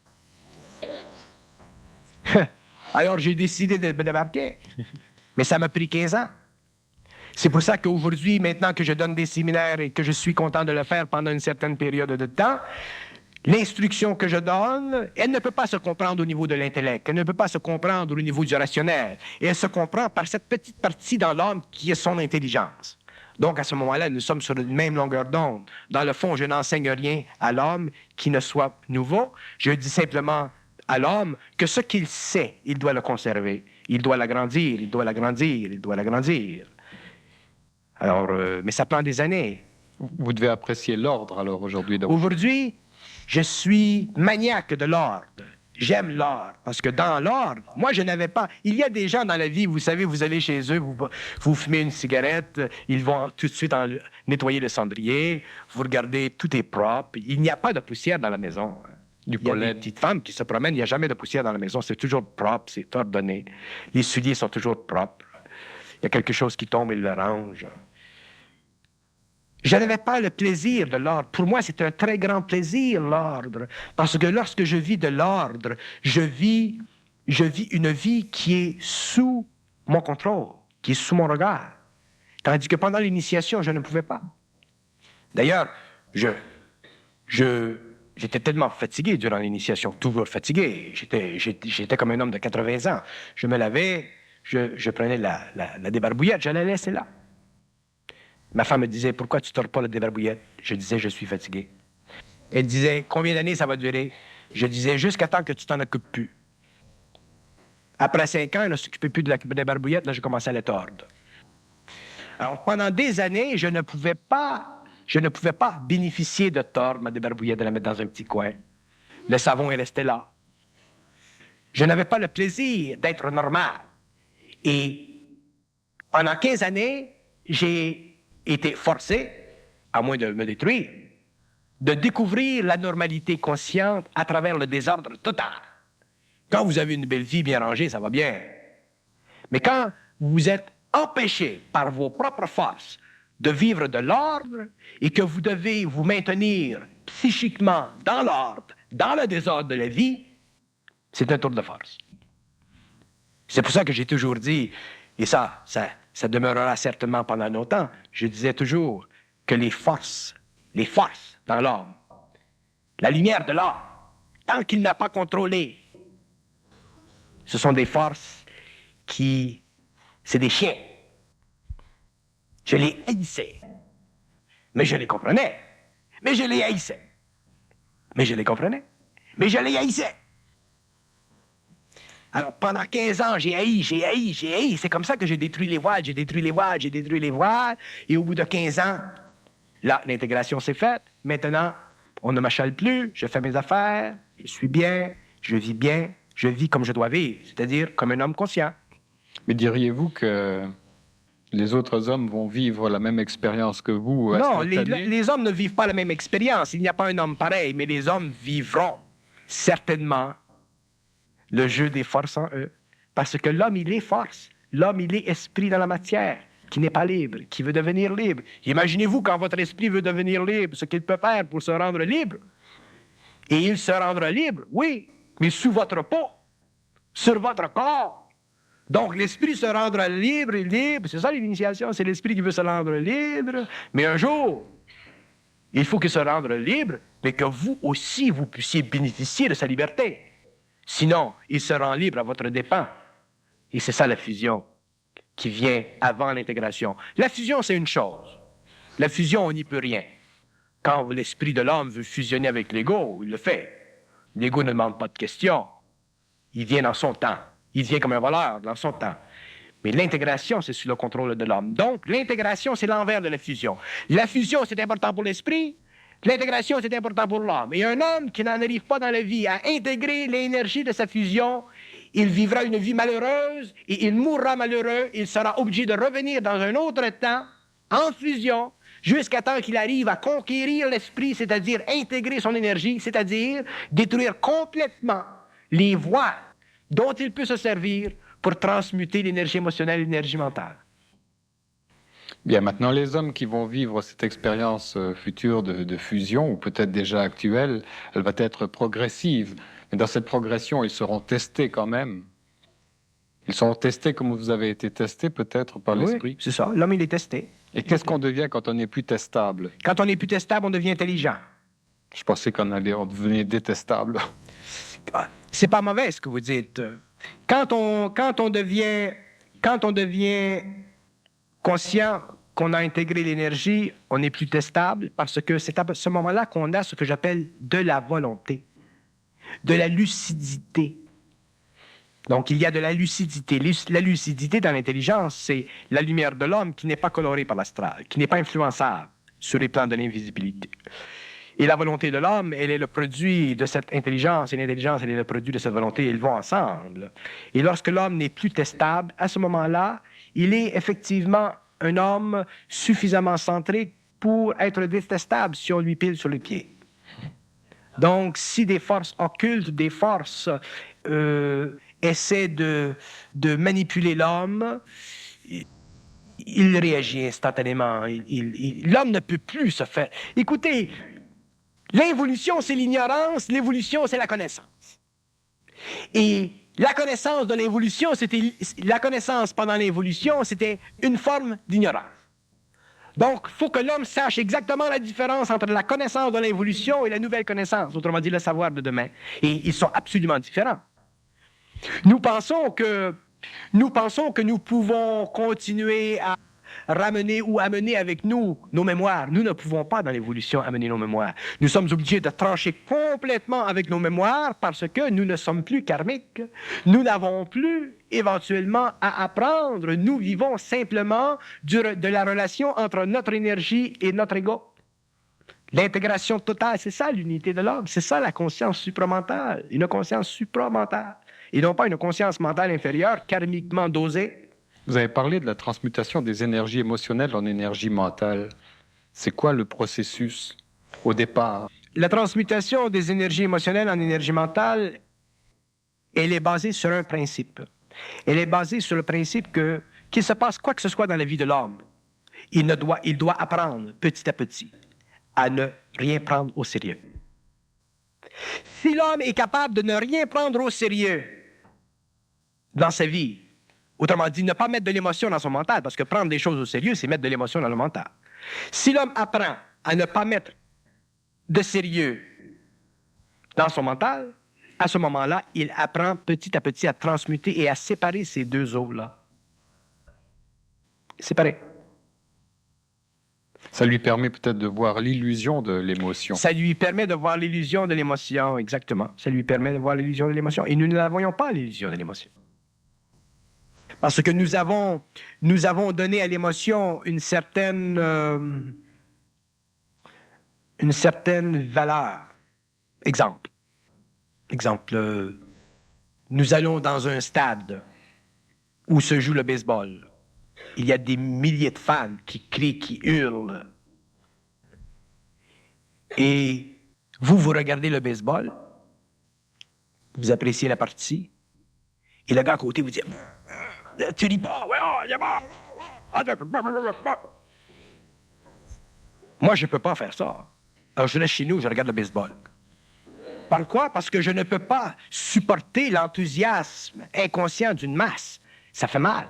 Alors j'ai décidé de débarquer. Mais ça m'a pris 15 ans. C'est pour ça qu'aujourd'hui, maintenant que je donne des séminaires et que je suis content de le faire pendant une certaine période de temps, l'instruction que je donne, elle ne peut pas se comprendre au niveau de l'intellect, elle ne peut pas se comprendre au niveau du rationnel. Et elle se comprend par cette petite partie dans l'homme qui est son intelligence. Donc, à ce moment-là, nous sommes sur une même longueur d'onde. Dans le fond, je n'enseigne rien à l'homme qui ne soit nouveau. Je dis simplement à l'homme que ce qu'il sait, il doit le conserver. Il doit l'agrandir, il doit l'agrandir, il doit l'agrandir. Alors, mais ça prend des années. Vous devez apprécier l'ordre alors aujourd'hui. Aujourd'hui, je suis maniaque de l'ordre. J'aime l'ordre, parce que dans l'ordre, moi, je n'avais pas... Il y a des gens dans la vie, vous savez, vous allez chez eux, vous fumez une cigarette, ils vont tout de suite nettoyer le cendrier, vous regardez, tout est propre, il n'y a pas de poussière dans la maison. Il y a des petites femmes qui se promènent, il n'y a jamais de poussière dans la maison, c'est toujours propre, c'est ordonné. Les souliers sont toujours propres. Il y a quelque chose qui tombe, ils le rangent. Je n'avais pas le plaisir de l'ordre. Pour moi, c'est un très grand plaisir, l'ordre. Parce que lorsque je vis de l'ordre, je vis une vie qui est sous mon contrôle, qui est sous mon regard. Tandis que pendant l'initiation, je ne pouvais pas. D'ailleurs, j'étais tellement fatigué durant l'initiation, toujours fatigué. J'étais comme un homme de 80 ans. Je me lavais, je prenais la débarbouillette, je la laissais là. Ma femme me disait, pourquoi tu ne tords pas la débarbouillette? Je disais, je suis fatigué. Elle disait, combien d'années ça va durer? Je disais, jusqu'à temps que tu t'en occupes plus. Après 5 ans, elle ne s'occupait plus de la débarbouillette, là, j'ai commencé à la tordre. Alors, pendant des années, je ne pouvais pas bénéficier de tordre ma débarbouillette, de la mettre dans un petit coin. Le savon est resté là. Je n'avais pas le plaisir d'être normal. Et pendant 15 années, j'ai été forcé, à moins de me détruire, de découvrir la normalité consciente à travers le désordre total. Quand vous avez une belle vie bien rangée, ça va bien. Mais quand vous êtes empêché par vos propres forces de vivre de l'ordre et que vous devez vous maintenir psychiquement dans l'ordre, dans le désordre de la vie, c'est un tour de force. C'est pour ça que j'ai toujours dit, et ça demeurera certainement pendant longtemps, je disais toujours que les forces dans l'homme, la lumière de l'homme, tant qu'il n'a pas contrôlé, ce sont des forces c'est des chiens. Je les haïssais, mais je les comprenais. Mais je les haïssais. Mais je les comprenais. Mais je les haïssais. Alors, pendant 15 ans, j'ai haï. C'est comme ça que j'ai détruit les voiles. Et au bout de 15 ans, là, l'intégration s'est faite. Maintenant, on ne m'achale plus. Je fais mes affaires. Je suis bien. Je vis comme je dois vivre. C'est-à-dire comme un homme conscient. Mais diriez-vous que les autres hommes vont vivre la même expérience que vous? Non, les hommes ne vivent pas la même expérience. Il n'y a pas un homme pareil, mais les hommes vivront certainement le jeu des forces en eux. Parce que l'homme, il est force. L'homme, il est esprit dans la matière, qui n'est pas libre, qui veut devenir libre. Imaginez-vous quand votre esprit veut devenir libre, ce qu'il peut faire pour se rendre libre. Et il se rendra libre, oui, mais sous votre peau, sur votre corps. Donc, l'esprit se rendra libre, c'est ça l'initiation, c'est l'esprit qui veut se rendre libre. Mais un jour, il faut qu'il se rende libre, mais que vous aussi, vous puissiez bénéficier de sa liberté. Sinon, il se rend libre à votre dépens. Et c'est ça la fusion qui vient avant l'intégration. La fusion, c'est une chose. La fusion, on n'y peut rien. Quand l'esprit de l'homme veut fusionner avec l'ego, il le fait. L'ego ne demande pas de questions. Il vient dans son temps. Il vient comme un voleur dans son temps. Mais l'intégration, c'est sous le contrôle de l'homme. Donc, l'intégration, c'est l'envers de la fusion. La fusion, c'est important pour l'esprit. L'intégration, c'est important pour l'homme. Et un homme qui n'en arrive pas dans la vie à intégrer l'énergie de sa fusion, il vivra une vie malheureuse et il mourra malheureux. Il sera obligé de revenir dans un autre temps, en fusion, jusqu'à temps qu'il arrive à conquérir l'esprit, c'est-à-dire intégrer son énergie, c'est-à-dire détruire complètement les voies dont il peut se servir pour transmuter l'énergie émotionnelle et l'énergie mentale. Bien, maintenant, les hommes qui vont vivre cette expérience future de fusion, ou peut-être déjà actuelle, elle va être progressive. Mais dans cette progression, ils seront testés quand même. Ils seront testés comme vous avez été testés, peut-être, par l'esprit. Oui, c'est ça. L'homme, il est testé. Et qu'est-ce qu'on devient quand on n'est plus testable? Quand on n'est plus testable, on devient intelligent. Je pensais qu'on devenait détestable. C'est pas mauvais, ce que vous dites. Quand on devient conscient qu'on a intégré l'énergie, on n'est plus testable parce que c'est à ce moment-là qu'on a ce que j'appelle de la volonté, de la lucidité. Donc, il y a de la lucidité. La lucidité dans l'intelligence, c'est la lumière de l'homme qui n'est pas colorée par l'astral, qui n'est pas influençable sur les plans de l'invisibilité. Et la volonté de l'homme, elle est le produit de cette intelligence, et l'intelligence, elle est le produit de cette volonté, ils vont ensemble. Et lorsque l'homme n'est plus testable, à ce moment-là, il est effectivement un homme suffisamment centré pour être détestable si on lui pile sur les pieds. Donc, si des forces occultes, des forces essaient de manipuler l'homme, il réagit instantanément. L'homme ne peut plus se faire... Écoutez, l'évolution, c'est l'ignorance, l'évolution, c'est la connaissance. Et la connaissance de l'évolution, la connaissance pendant l'évolution, c'était une forme d'ignorance. Donc, il faut que l'homme sache exactement la différence entre la connaissance de l'évolution et la nouvelle connaissance, autrement dit, le savoir de demain. Et ils sont absolument différents. Nous pensons que nous pouvons continuer à ramener ou amener avec nous nos mémoires. Nous ne pouvons pas, dans l'évolution, amener nos mémoires. Nous sommes obligés de trancher complètement avec nos mémoires parce que nous ne sommes plus karmiques. Nous n'avons plus, éventuellement, à apprendre. Nous vivons simplement de la relation entre notre énergie et notre ego. L'intégration totale, c'est ça l'unité de l'homme. C'est ça la conscience supramentale. Une conscience supramentale. Et non pas une conscience mentale inférieure, karmiquement dosée. Vous avez parlé de la transmutation des énergies émotionnelles en énergie mentale. C'est quoi le processus au départ? La transmutation des énergies émotionnelles en énergie mentale, elle est basée sur un principe. Elle est basée sur le principe qu'il se passe quoi que ce soit dans la vie de l'homme, il doit apprendre petit à petit à ne rien prendre au sérieux. Si l'homme est capable de ne rien prendre au sérieux dans sa vie, autrement dit, ne pas mettre de l'émotion dans son mental, parce que prendre des choses au sérieux, c'est mettre de l'émotion dans le mental. Si l'homme apprend à ne pas mettre de sérieux dans son mental, à ce moment-là, il apprend petit à petit à transmuter et à séparer ces deux eaux-là. Séparer. Ça lui permet peut-être de voir l'illusion de l'émotion. Ça lui permet de voir l'illusion de l'émotion, exactement. Ça lui permet de voir l'illusion de l'émotion. Et nous ne la voyons pas, l'illusion de l'émotion. Parce que nous avons donné à l'émotion une certaine valeur. Exemple, nous allons dans un stade où se joue le baseball. Il y a des milliers de fans qui crient, qui hurlent. Et vous regardez le baseball, vous appréciez la partie, et le gars à côté vous dit... Tu dis pas, ouais, oh, il est mort. Moi, je ne peux pas faire ça. Alors, je reste chez nous, je regarde le baseball. Par quoi? Parce que je ne peux pas supporter l'enthousiasme inconscient d'une masse. Ça fait mal.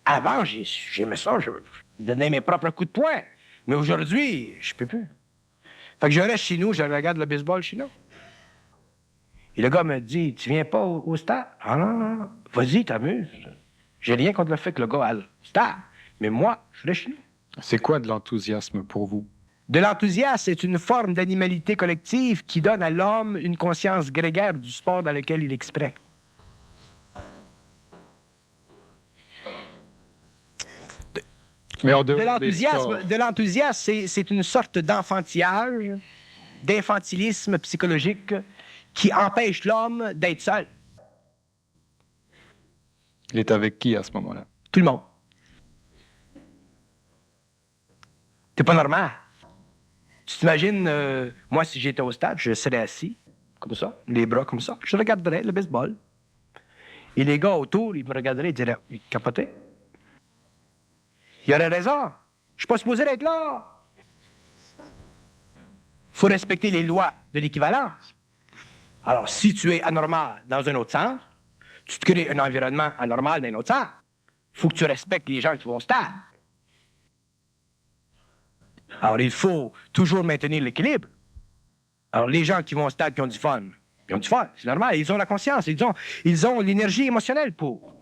Avant, j'aimais ça, je donnais mes propres coups de poing. Mais aujourd'hui, je ne peux plus. Fait que je reste chez nous, je regarde le baseball chez nous. Et le gars me dit, tu viens pas au stade? Ah non, vas-y, t'amuses. J'ai rien contre le fait que le gars aille au stade, mais moi, je reste chez nous. C'est quoi de l'enthousiasme pour vous? De l'enthousiasme, c'est une forme d'animalité collective qui donne à l'homme une conscience grégaire du sport dans lequel il exprime. De l'enthousiasme, c'est une sorte d'enfantillage, d'infantilisme psychologique qui empêche l'homme d'être seul. Il est avec qui à ce moment-là? Tout le monde. C'est pas normal. Tu t'imagines, moi, si j'étais au stade, je serais assis, comme ça, les bras comme ça, je regarderais le baseball. Et les gars autour, ils me regarderaient, ils diraient, ils capotaient. Il aurait raison. Je suis pas supposé être là. Il faut respecter les lois de l'équivalence. Alors, si tu es anormal dans un autre sens, tu te crées un environnement anormal dans un autre sens. Il faut que tu respectes les gens qui vont au stade. Alors, il faut toujours maintenir l'équilibre. Alors, les gens qui vont au stade, qui ont du fun, ils ont du fun, c'est normal, ils ont la conscience, ils ont l'énergie émotionnelle pour.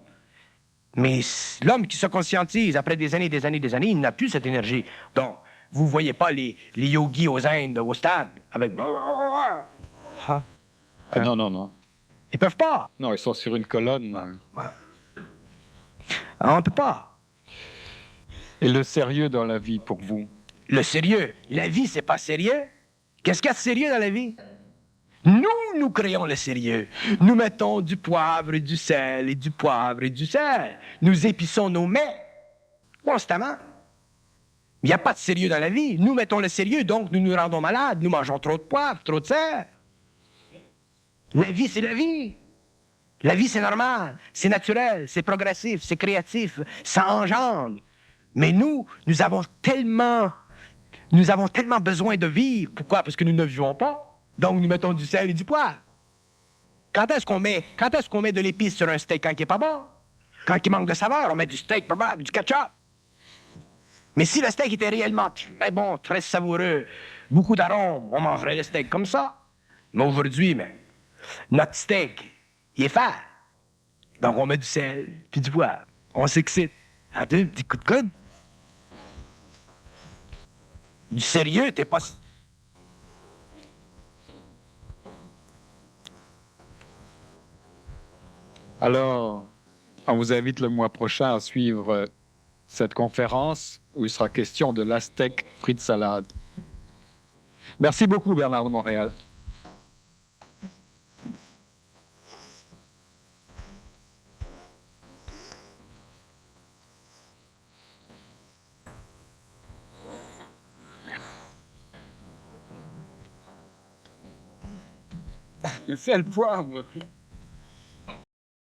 Mais l'homme qui se conscientise après des années, il n'a plus cette énergie. Donc, vous ne voyez pas les yogis aux Indes, au stade, avec... Non. Ils peuvent pas. Non, ils sont sur une colonne. On ne peut pas. Et le sérieux dans la vie pour vous? Le sérieux. La vie, c'est pas sérieux. Qu'est-ce qu'il y a de sérieux dans la vie? Nous créons le sérieux. Nous mettons du poivre et du sel et du poivre et du sel. Nous épissons nos mets constamment. Il n'y a pas de sérieux dans la vie. Nous mettons le sérieux, donc nous nous rendons malades. Nous mangeons trop de poivre, trop de sel. La vie, c'est la vie. La vie, c'est normal, c'est naturel, c'est progressif, c'est créatif, ça engendre. Mais nous avons tellement besoin de vivre. Pourquoi? Parce que nous ne vivons pas. Donc, nous mettons du sel et du poivre. Quand est-ce qu'on met de l'épice sur un steak quand il n'est pas bon? Quand il manque de saveur, on met du steak, du ketchup. Mais si le steak était réellement très bon, très savoureux, beaucoup d'arômes, on mangerait le steak comme ça. Mais aujourd'hui, notre steak, il est fait. Donc, on met du sel puis du poivre. On s'excite. Un petit coup de coude. Du sérieux, t'es pas... Alors, on vous invite le mois prochain à suivre cette conférence où il sera question de l'Aztèque frites salade. Merci beaucoup, Bernard de Montréal. C'est le poivre.